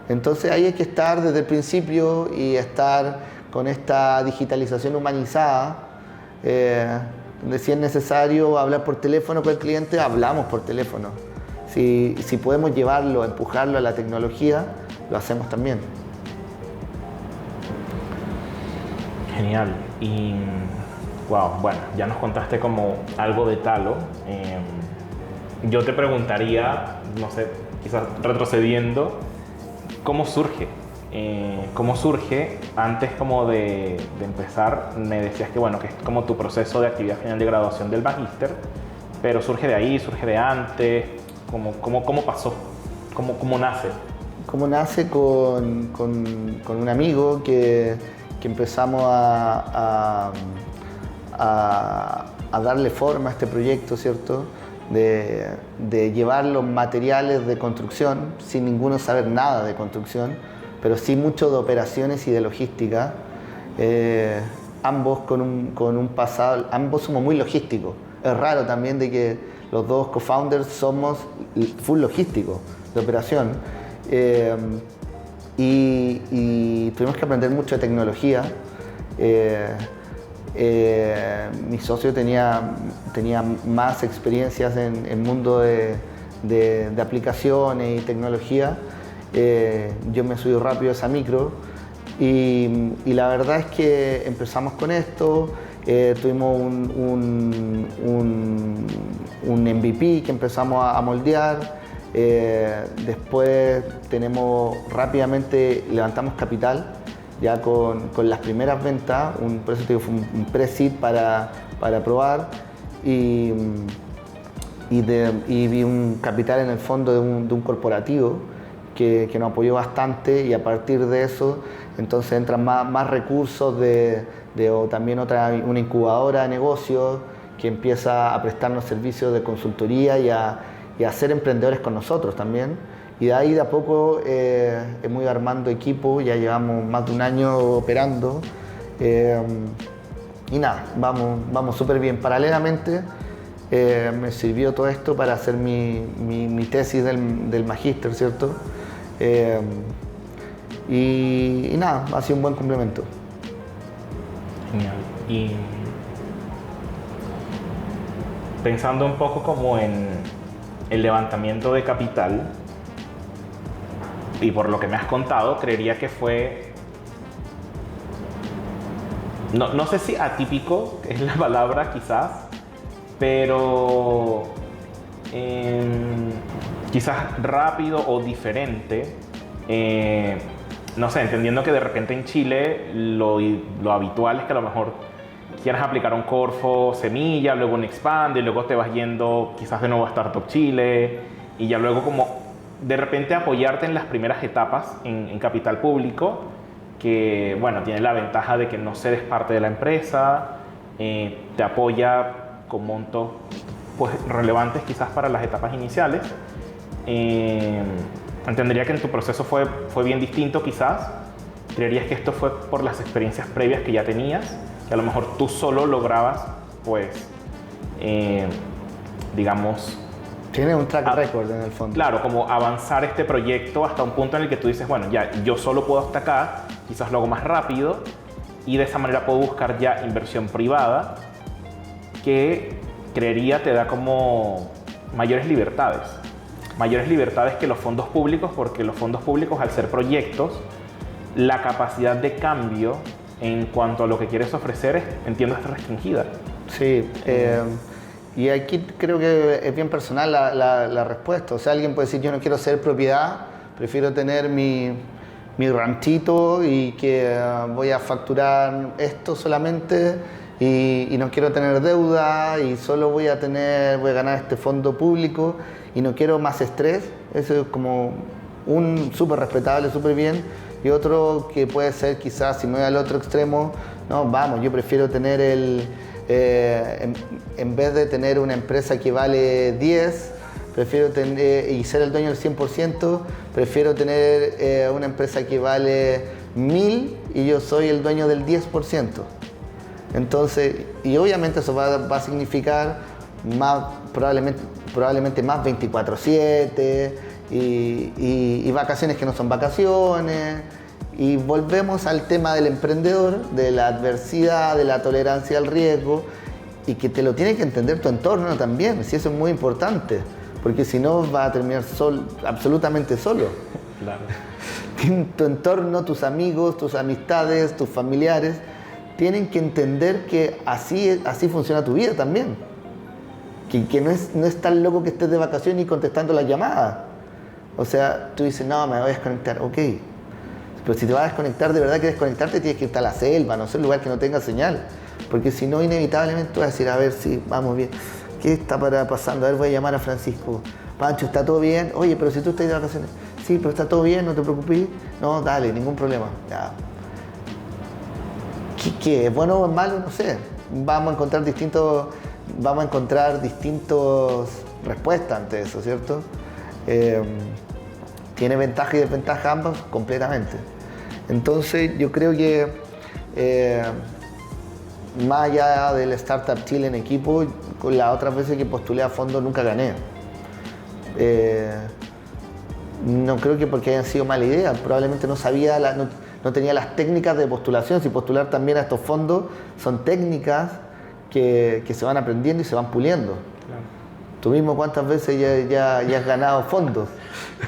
Entonces ahí hay que estar desde el principio y estar con esta digitalización humanizada, donde si es necesario hablar por teléfono con el cliente, hablamos por teléfono. Si podemos llevarlo, empujarlo a la tecnología, lo hacemos también. Genial. Y wow, bueno, ya nos contaste como algo de Talo. Yo te preguntaría, no sé, quizás retrocediendo, ¿cómo surge? ¿Cómo surge? Antes como de empezar, me decías que bueno, que es como tu proceso de actividad final de graduación del magíster, pero surge de ahí, surge de antes. ¿Cómo pasó? ¿Cómo nace? ¿Cómo nace? Con un amigo que empezamos a darle forma a este proyecto, ¿cierto? De llevar los materiales de construcción sin ninguno saber nada de construcción, pero sí mucho de operaciones y de logística. Ambos con un pasado, ambos somos muy logísticos. Es raro también de que los dos co-founders somos full logísticos de operación. Y tuvimos que aprender mucho de tecnología. Mi socio tenía más experiencias en el mundo de aplicaciones y tecnología. Yo me subí rápido a esa micro y la verdad es que empezamos con esto. Tuvimos un MVP que empezamos a moldear. Después rápidamente levantamos capital ya con las primeras ventas, por eso te digo, fue un pre-seed para probar y vi un capital en el fondo de un corporativo que nos apoyó bastante, y a partir de eso entonces entran más recursos o también una incubadora de negocios que empieza a prestarnos servicios de consultoría y a ser emprendedores con nosotros también. Y de ahí de a poco hemos ido armando equipo, ya llevamos más de un año operando. Y nada, vamos súper bien. Paralelamente me sirvió todo esto para hacer mi tesis del magíster, ¿cierto? Y nada, ha sido un buen complemento. Genial. Y pensando un poco como en el levantamiento de capital, y por lo que me has contado, creería que fue, no sé si atípico es la palabra quizás, pero quizás rápido o diferente. No sé, entendiendo que de repente en Chile lo habitual es que a lo mejor quieras aplicar un Corfo Semilla, luego un Expand y luego te vas yendo quizás de nuevo a Startup Chile y ya luego como de repente apoyarte en las primeras etapas en capital público, que bueno, tiene la ventaja de que no cedes parte de la empresa, te apoya con montos pues relevantes quizás para las etapas iniciales. Entendería que en tu proceso fue bien distinto quizás. ¿Creerías que esto fue por las experiencias previas que ya tenías? Que a lo mejor tú solo lograbas, pues, digamos... Tienes un track record en el fondo. Claro, como avanzar este proyecto hasta un punto en el que tú dices, bueno, ya yo solo puedo hasta acá, quizás lo hago más rápido y de esa manera puedo buscar ya inversión privada que creería te da como mayores libertades que los fondos públicos, porque los fondos públicos al ser proyectos, la capacidad de cambio en cuanto a lo que quieres ofrecer, entiendo, es restringida. Sí, y aquí creo que es bien personal la respuesta. O sea, alguien puede decir, yo no quiero ser propiedad, prefiero tener mi ranchito y que voy a facturar esto solamente y no quiero tener deuda y solo voy a ganar este fondo público y no quiero más estrés. Eso es como un súper respetable, súper bien. Y otro que puede ser quizás, si me voy al otro extremo, no, vamos, yo prefiero tener en vez de tener una empresa que vale 10, prefiero tener, y ser el dueño del 100%, prefiero tener una empresa que vale 1000 y yo soy el dueño del 10%. Entonces, y obviamente eso va a significar más, probablemente más 24/7 y vacaciones que no son vacaciones. Y volvemos al tema del emprendedor, de la adversidad, de la tolerancia al riesgo, y que te lo tiene que entender tu entorno también, si eso es muy importante, porque si no vas a terminar absolutamente solo. Claro. Tu entorno, tus amigos, tus amistades, tus familiares, tienen que entender que así funciona tu vida también. Que no es tan loco que estés de vacaciones y contestando las llamadas. O sea, tú dices, no, me voy a desconectar, ok. Pero si te vas a desconectar, de verdad que desconectarte tienes que irte a la selva, no sé, un lugar que no tenga señal. Porque si no, inevitablemente tú vas a decir, a ver si vamos bien. ¿Qué está pasando? A ver, voy a llamar a Francisco. Pancho, ¿está todo bien? Oye, pero si tú estás de vacaciones. Sí, pero está todo bien, no te preocupes. No, dale, ningún problema. Ya. ¿Qué? ¿Es bueno o es malo? No sé. Vamos a encontrar distintas respuestas ante eso, ¿cierto? Tiene ventaja y desventaja ambas completamente. Entonces yo creo que más allá del Startup Chile en equipo, con las otras veces que postulé a fondo nunca gané. No creo que porque hayan sido mala idea, probablemente no sabía, no tenía las técnicas de postulación. Si postular también a estos fondos son técnicas que se van aprendiendo y se van puliendo. Claro. Tú mismo, ¿cuántas veces ya has ganado fondos?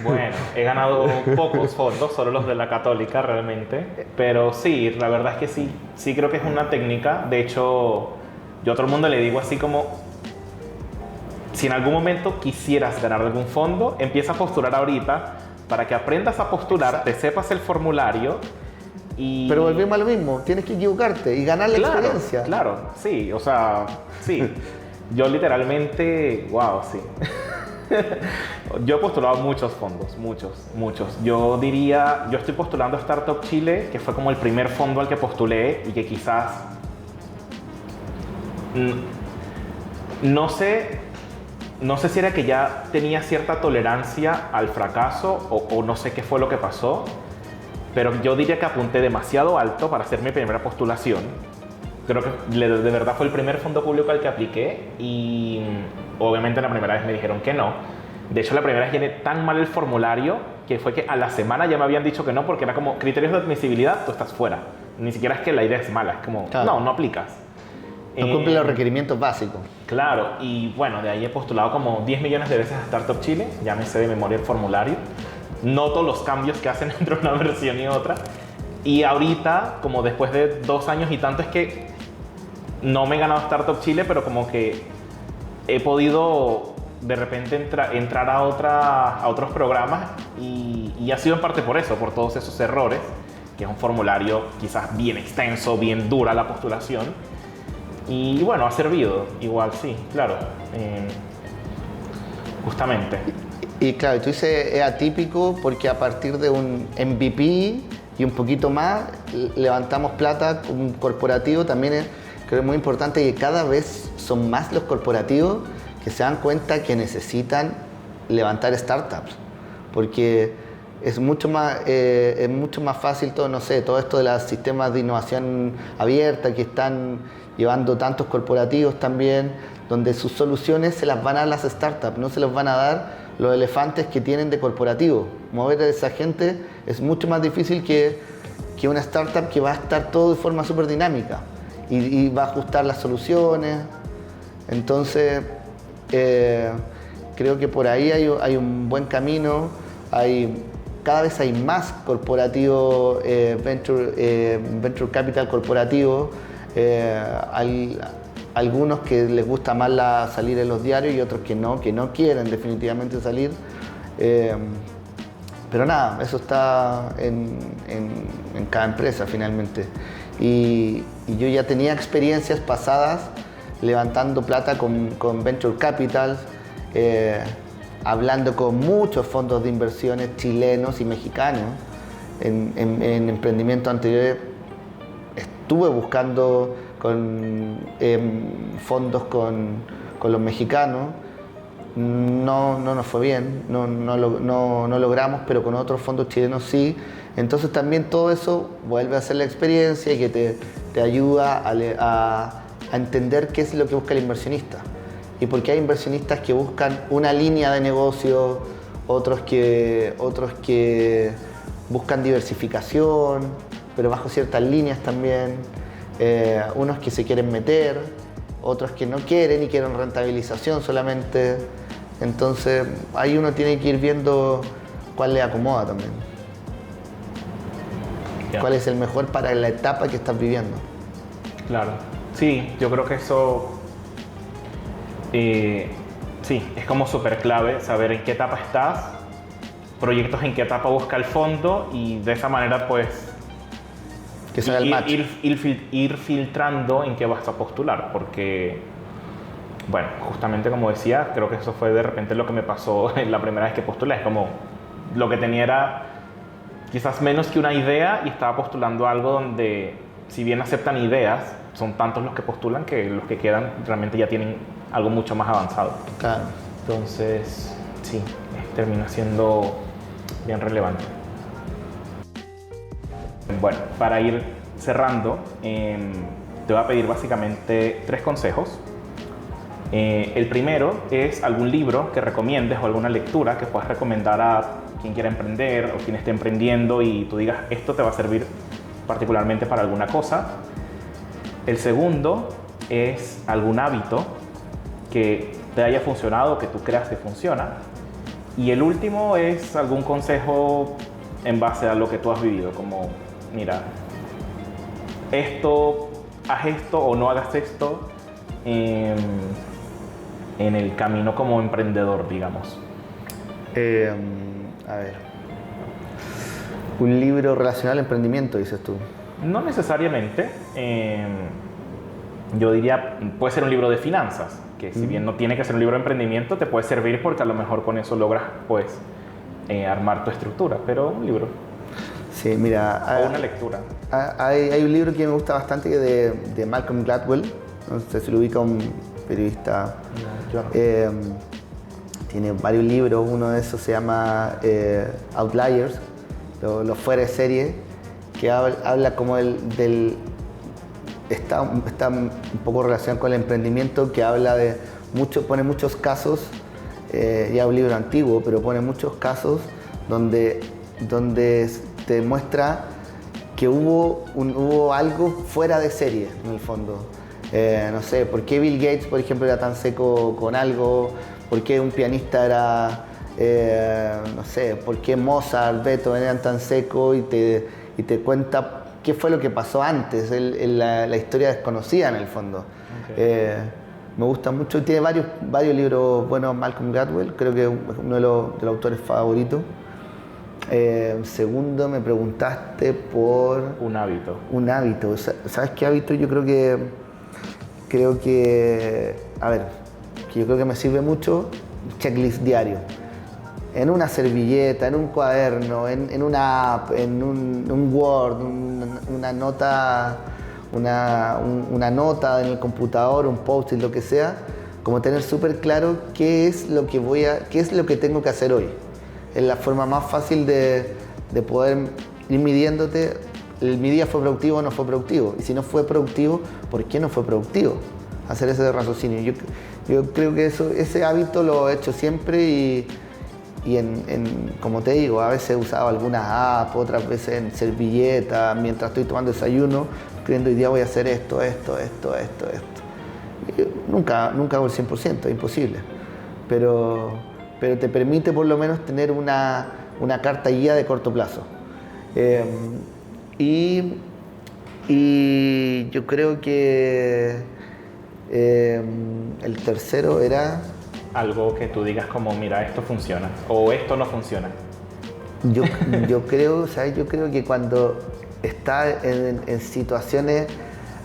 Bueno, he ganado pocos fondos, solo los de la Católica realmente, pero sí, la verdad es que sí creo que es una técnica. De hecho, yo a todo el mundo le digo así como, si en algún momento quisieras ganar algún fondo, empieza a postular ahorita para que aprendas a postular, te sepas el formulario y... Pero volvemos a lo mismo, tienes que equivocarte y ganar la experiencia. Claro, sí, o sea, sí. Yo literalmente, wow, sí. Yo he postulado muchos fondos, muchos. Yo diría, yo estoy postulando a Startup Chile, que fue como el primer fondo al que postulé y que quizás, no sé si era que ya tenía cierta tolerancia al fracaso o no sé qué fue lo que pasó, pero yo diría que apunté demasiado alto para hacer mi primera postulación. Creo que de verdad fue el primer fondo público al que apliqué y obviamente la primera vez me dijeron que no. De hecho, la primera vez llené tan mal el formulario que fue que a la semana ya me habían dicho que no, porque era como criterios de admisibilidad, tú estás fuera. Ni siquiera es que la idea es mala, es como, claro, no aplicas. No cumple los requerimientos básicos. Claro, y bueno, de ahí he postulado como 10 millones de veces a Startup Chile, ya me sé de memoria el formulario. Noto los cambios que hacen entre una versión y otra. Y ahorita, como después de 2 años y tanto, es que no me he ganado Startup Chile, pero como que he podido de repente entrar a otros programas y ha sido en parte por eso, por todos esos errores, que es un formulario quizás bien extenso, bien dura la postulación. Y bueno, ha servido, igual sí, claro, justamente. Y claro, tú dices es atípico porque a partir de un MVP y un poquito más levantamos plata con un corporativo. También creo que es muy importante que cada vez son más los corporativos que se dan cuenta que necesitan levantar startups, porque es mucho más fácil todo, no sé, todo esto de los sistemas de innovación abierta que están llevando tantos corporativos también, donde sus soluciones se las van a dar las startups, no se las van a dar los elefantes que tienen de corporativo. Mover a esa gente es mucho más difícil que una startup que va a estar todo de forma súper dinámica y va a ajustar las soluciones. Entonces, creo que por ahí hay un buen camino. Cada vez hay más corporativo, venture capital corporativo. Hay algunos que les gusta más salir en los diarios y otros que no quieren definitivamente salir. Pero nada, eso está en cada empresa finalmente. Y yo ya tenía experiencias pasadas levantando plata con venture capital, hablando con muchos fondos de inversiones chilenos y mexicanos. En emprendimientos anteriores estuve buscando fondos con los mexicanos. No nos fue bien, no logramos, pero con otros fondos chilenos sí. Entonces también todo eso vuelve a ser la experiencia y que te ayuda a entender qué es lo que busca el inversionista. Y porque hay inversionistas que buscan una línea de negocio, otros que buscan diversificación, pero bajo ciertas líneas también. Unos que se quieren meter, otros que no quieren y quieren rentabilización solamente. Entonces ahí uno tiene que ir viendo cuál le acomoda también. Yeah. Cuál es el mejor para la etapa que estás viviendo. Claro, sí, yo creo que eso sí, es como súper clave saber en qué etapa estás, proyectos en qué etapa busca el fondo y de esa manera pues que sea el match. Ir filtrando en qué vas a postular, porque bueno, justamente como decía, creo que eso fue de repente lo que me pasó la primera vez que postulé. Es como lo que tenía era quizás menos que una idea y estaba postulando algo donde, si bien aceptan ideas, son tantos los que postulan que los que quedan realmente ya tienen algo mucho más avanzado. Claro. Entonces, sí, termina siendo bien relevante. Bueno, para ir cerrando, te voy a pedir básicamente 3 consejos. El primero es algún libro que recomiendes o alguna lectura que puedas recomendar a quien quiera emprender o quien esté emprendiendo y tú digas, esto te va a servir particularmente para alguna cosa. El segundo es algún hábito que te haya funcionado, que tú creas que funciona. Y el último es algún consejo en base a lo que tú has vivido, como, mira, haz esto o no hagas esto en el camino como emprendedor, digamos. A ver, un libro relacionado al emprendimiento, dices tú. No necesariamente. Yo diría, puede ser un libro de finanzas, que si bien no tiene que ser un libro de emprendimiento, te puede servir porque a lo mejor con eso logras pues armar tu estructura, pero un libro. Sí, mira. O una lectura. Hay un libro que me gusta bastante de Malcolm Gladwell, no sé si lo ubica, un periodista. Tiene varios libros, uno de esos se llama Outliers, los fuera de serie, que habla como está un poco relacionado con el emprendimiento, que habla de pone muchos casos, ya un libro antiguo, pero pone muchos casos donde te muestra que hubo algo fuera de serie en el fondo. No sé, ¿por qué Bill Gates, por ejemplo, era tan seco con algo? ¿Por qué un pianista era, no sé, por qué Mozart, Beethoven eran tan secos? Y te cuenta qué fue lo que pasó antes, la historia desconocida en el fondo. Okay. Me gusta mucho, tiene varios libros buenos, Malcolm Gladwell, creo que es uno de los autores favoritos. Segundo, me preguntaste por... Un hábito. Un hábito. ¿Sabes qué hábito? Yo creo que, a ver, que yo creo que me sirve mucho, checklist diario. En una servilleta, en un cuaderno, en una app, en un Word, una nota, una nota en el computador, un post-it, lo que sea, como tener súper claro qué es lo que tengo que hacer hoy. Es la forma más fácil de poder ir midiéndote, mi día fue productivo o no fue productivo, y si no fue productivo, ¿por qué no fue productivo? Hacer ese raciocinio. Yo creo que ese hábito lo he hecho siempre y como te digo, a veces he usado algunas apps, otras veces en servilleta, mientras estoy tomando desayuno, escribiendo hoy día voy a hacer esto. Nunca hago el 100%, es imposible. Pero te permite por lo menos tener una carta guía de corto plazo. Y yo creo que el tercero era... Algo que tú digas como, mira, esto funciona o esto no funciona. Yo creo, ¿sabes? Yo creo que cuando está en situaciones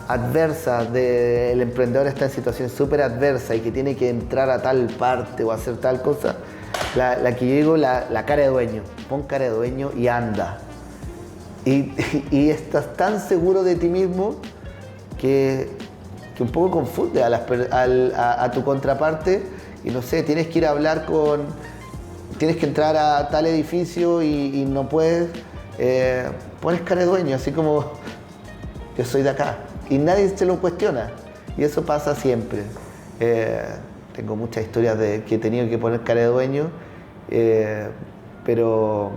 adversas, el emprendedor está en situaciones súper adversas y que tiene que entrar a tal parte o hacer tal cosa, la que yo digo, la cara de dueño. Pon cara de dueño y anda. Y estás tan seguro de ti mismo que un poco confunde a tu contraparte. Y no sé, tienes que ir a hablar tienes que entrar a tal edificio y no puedes, pones cara de dueño, así como yo soy de acá y nadie se lo cuestiona y eso pasa siempre. Tengo muchas historias de que he tenido que poner cara de dueño, pero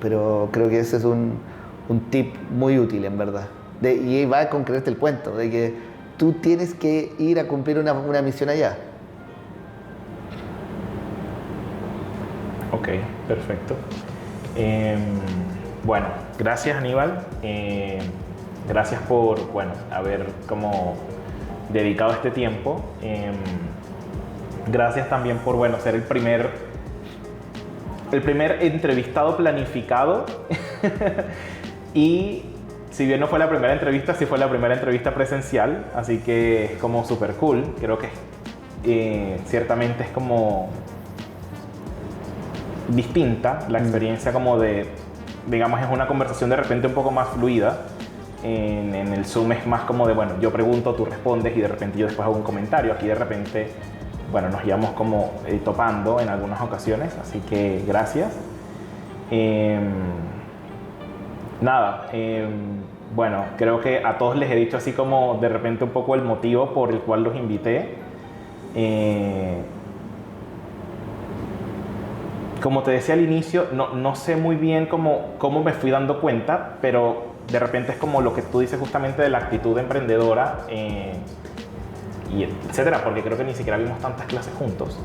creo que ese es un tip muy útil en verdad, y va a concrearte el cuento de que tú tienes que ir a cumplir una misión allá. Ok, perfecto. Bueno, gracias Aníbal. Gracias por, bueno, haber como dedicado este tiempo. Gracias también por, bueno, ser el primer entrevistado planificado. Y si bien no fue la primera entrevista, sí fue la primera entrevista presencial, así que es como súper cool. Creo que ciertamente es como distinta la experiencia, como de, digamos, es una conversación de repente un poco más fluida. En el Zoom es más como de, bueno, yo pregunto, tú respondes y de repente yo después hago un comentario. Aquí de repente, bueno, nos íbamos como topando en algunas ocasiones, así que gracias. Bueno, creo que a todos les he dicho así como de repente un poco el motivo por el cual los invité. Como te decía al inicio, no sé muy bien cómo me fui dando cuenta, pero de repente es como lo que tú dices justamente de la actitud emprendedora, y etcétera, porque creo que ni siquiera vimos tantas clases juntos.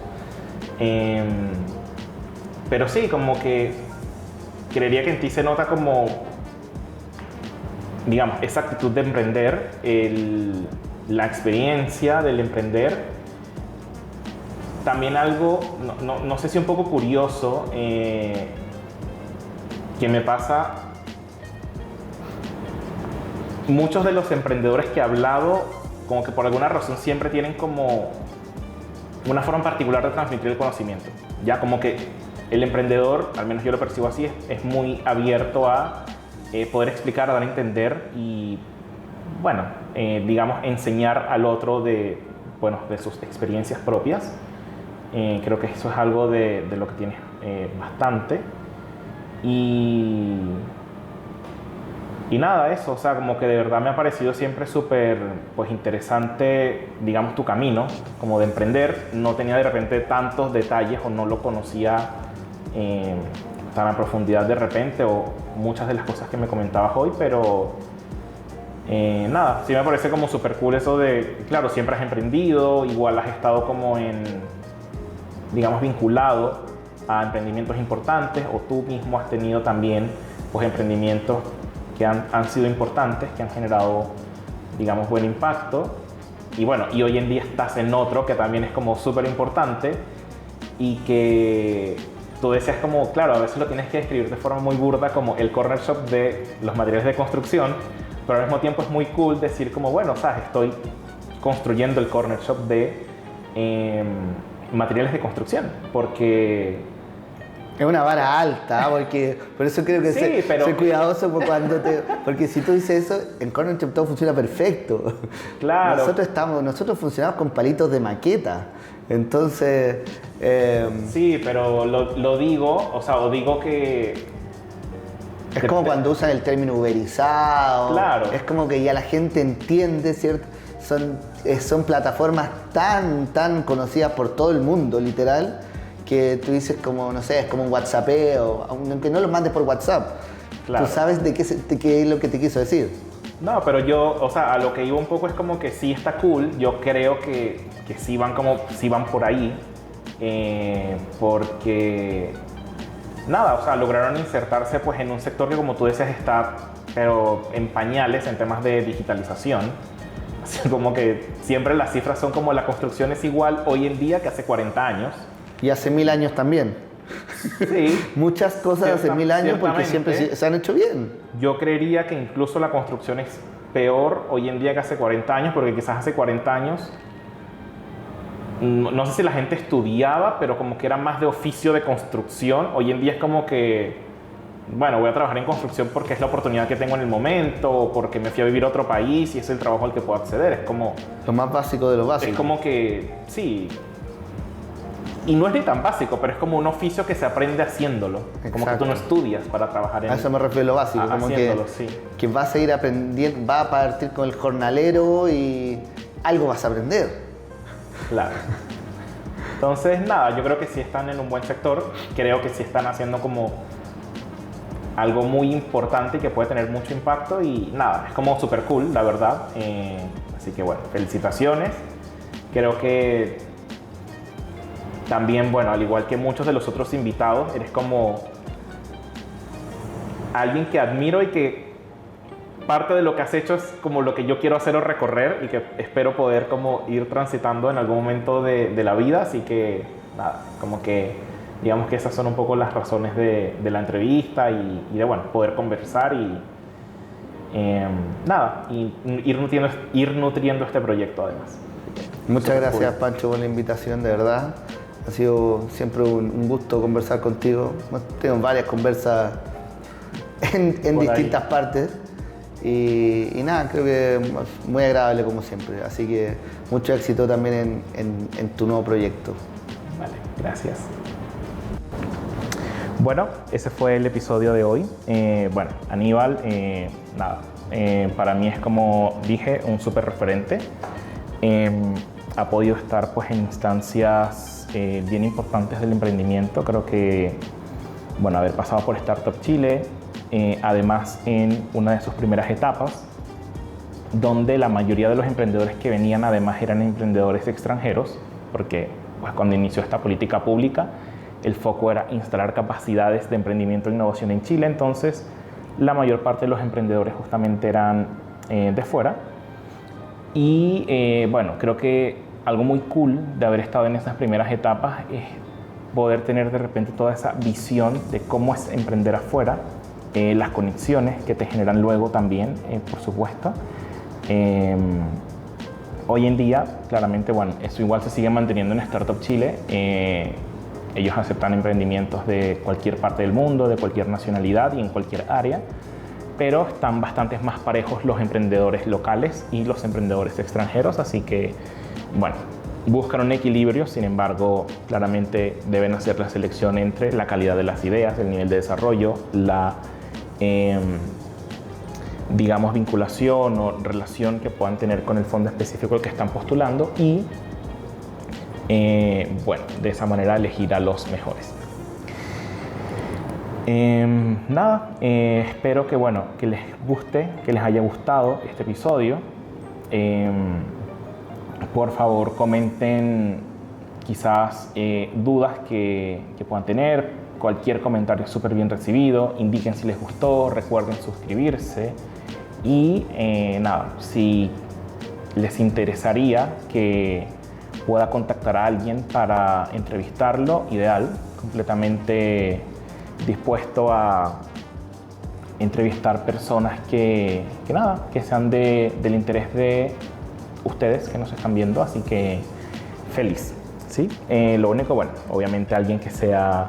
Pero sí, como que creería que en ti se nota como, digamos, esa actitud de emprender, la experiencia del emprender. También algo, no sé si un poco curioso, que me pasa. Muchos de los emprendedores que he hablado, como que por alguna razón siempre tienen como una forma particular de transmitir el conocimiento. Ya como que el emprendedor, al menos yo lo percibo así, es muy abierto a poder explicar, a dar a entender y, bueno, digamos, enseñar al otro de sus experiencias propias. Creo que eso es algo de lo que tienes bastante. Y nada, eso, o sea, como que de verdad me ha parecido siempre súper, pues, interesante, digamos, tu camino como de emprender. No tenía de repente tantos detalles o no lo conocía tan a profundidad de repente, o muchas de las cosas que me comentabas hoy, pero nada, sí me parece como súper cool eso de, claro, siempre has emprendido, igual has estado como digamos, vinculado a emprendimientos importantes, o tú mismo has tenido también, pues, emprendimientos que han sido importantes, que han generado, digamos, buen impacto. y bueno, y hoy en día estás en otro que también es como súper importante y que tú decías como, claro, a veces lo tienes que describir de forma muy burda como el corner shop de los materiales de construcción, pero al mismo tiempo es muy cool decir como, bueno, sabes, estoy construyendo el corner shop de materiales de construcción, porque es una vara alta, porque por eso creo que sí, ser cuidadoso porque si tú dices eso, en Corner Shop todo funciona perfecto. Claro. Nosotros funcionamos con palitos de maqueta. Entonces. Sí, pero lo digo, o sea, o digo que. Es como cuando usan el término uberizado. Claro. Es como que ya la gente entiende, ¿cierto? Son plataformas tan conocidas por todo el mundo, literal, que tú dices como, no sé, es como un WhatsAppeo, aunque no lo mandes por WhatsApp. Claro. Tú sabes de qué es lo que te quiso decir. No, pero yo, o sea, a lo que iba un poco es como que sí está cool. Yo creo que sí van por ahí. Porque, nada, o sea, lograron insertarse pues en un sector que, como tú decías, está, pero en pañales en temas de digitalización. Así como que siempre las cifras son como la construcción es igual hoy en día que hace 40 años. Y hace 1000 años también. Sí. Muchas cosas hace 1000 años porque siempre se han hecho bien. Yo creería que incluso la construcción es peor hoy en día que hace 40 años, porque quizás hace 40 años, no sé si la gente estudiaba, pero como que era más de oficio de construcción. Hoy en día es como que, bueno, voy a trabajar en construcción porque es la oportunidad que tengo en el momento, o porque me fui a vivir a otro país y es el trabajo al que puedo acceder. Es como... lo más básico de lo básico. Es como que, sí. Y no es ni tan básico, pero es como un oficio que se aprende haciéndolo. Exacto. Como que tú no estudias para trabajar en... A eso me refiero a lo básico. Como que vas a ir aprendiendo, vas a partir con el jornalero y algo vas a aprender. Claro. Entonces, nada, yo creo que sí están en un buen sector. Creo que sí están haciendo como algo muy importante y que puede tener mucho impacto. Y nada, es como súper cool, la verdad. Así que bueno, felicitaciones. Creo que también, bueno, al igual que muchos de los otros invitados, eres como alguien que admiro y que parte de lo que has hecho es como lo que yo quiero hacer o recorrer y que espero poder como ir transitando en algún momento de la vida. Así que nada, como que digamos que esas son un poco las razones de la entrevista y de, bueno, poder conversar y nada, y ir nutriendo este proyecto además. Muchas gracias, cool, Pancho, por la invitación, de verdad. Ha sido siempre un gusto conversar contigo. Tengo varias conversas en distintas partes. Y nada, creo que es muy agradable como siempre. Así que mucho éxito también en tu nuevo proyecto. Vale, gracias. Bueno, ese fue el episodio de hoy. Bueno, Aníbal, nada, para mí es, como dije, un súper referente. Ha podido estar pues en instancias bien importantes del emprendimiento. Creo que, bueno, haber pasado por Startup Chile, además en una de sus primeras etapas, donde la mayoría de los emprendedores que venían además eran emprendedores extranjeros, porque pues, cuando inició esta política pública, el foco era instalar capacidades de emprendimiento e innovación en Chile. Entonces, la mayor parte de los emprendedores justamente eran de fuera. Y bueno, creo que algo muy cool de haber estado en esas primeras etapas es poder tener de repente toda esa visión de cómo es emprender afuera, las conexiones que te generan luego también, por supuesto. Hoy en día, claramente, bueno, eso igual se sigue manteniendo en Startup Chile. Ellos aceptan emprendimientos de cualquier parte del mundo, de cualquier nacionalidad y en cualquier área, pero están bastante más parejos los emprendedores locales y los emprendedores extranjeros, así que, bueno, buscan un equilibrio. Sin embargo, claramente deben hacer la selección entre la calidad de las ideas, el nivel de desarrollo, la, digamos, vinculación o relación que puedan tener con el fondo específico al que están postulando y, bueno, de esa manera elegir a los mejores. Nada, espero que, bueno, que les guste, que les haya gustado este episodio. Por favor, comenten quizás dudas que puedan tener. Cualquier comentario es súper bien recibido. Indiquen si les gustó, recuerden suscribirse. Y nada, si les interesaría que pueda contactar a alguien para entrevistarlo, ideal, completamente dispuesto a entrevistar personas que sean del interés de ustedes que nos están viendo, así que feliz, ¿sí? Lo único, bueno, obviamente alguien que sea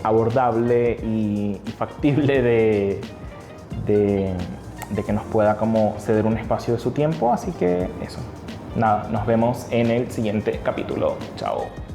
abordable y factible de que nos pueda como ceder un espacio de su tiempo, así que eso. Nada, nos vemos en el siguiente capítulo. Chao.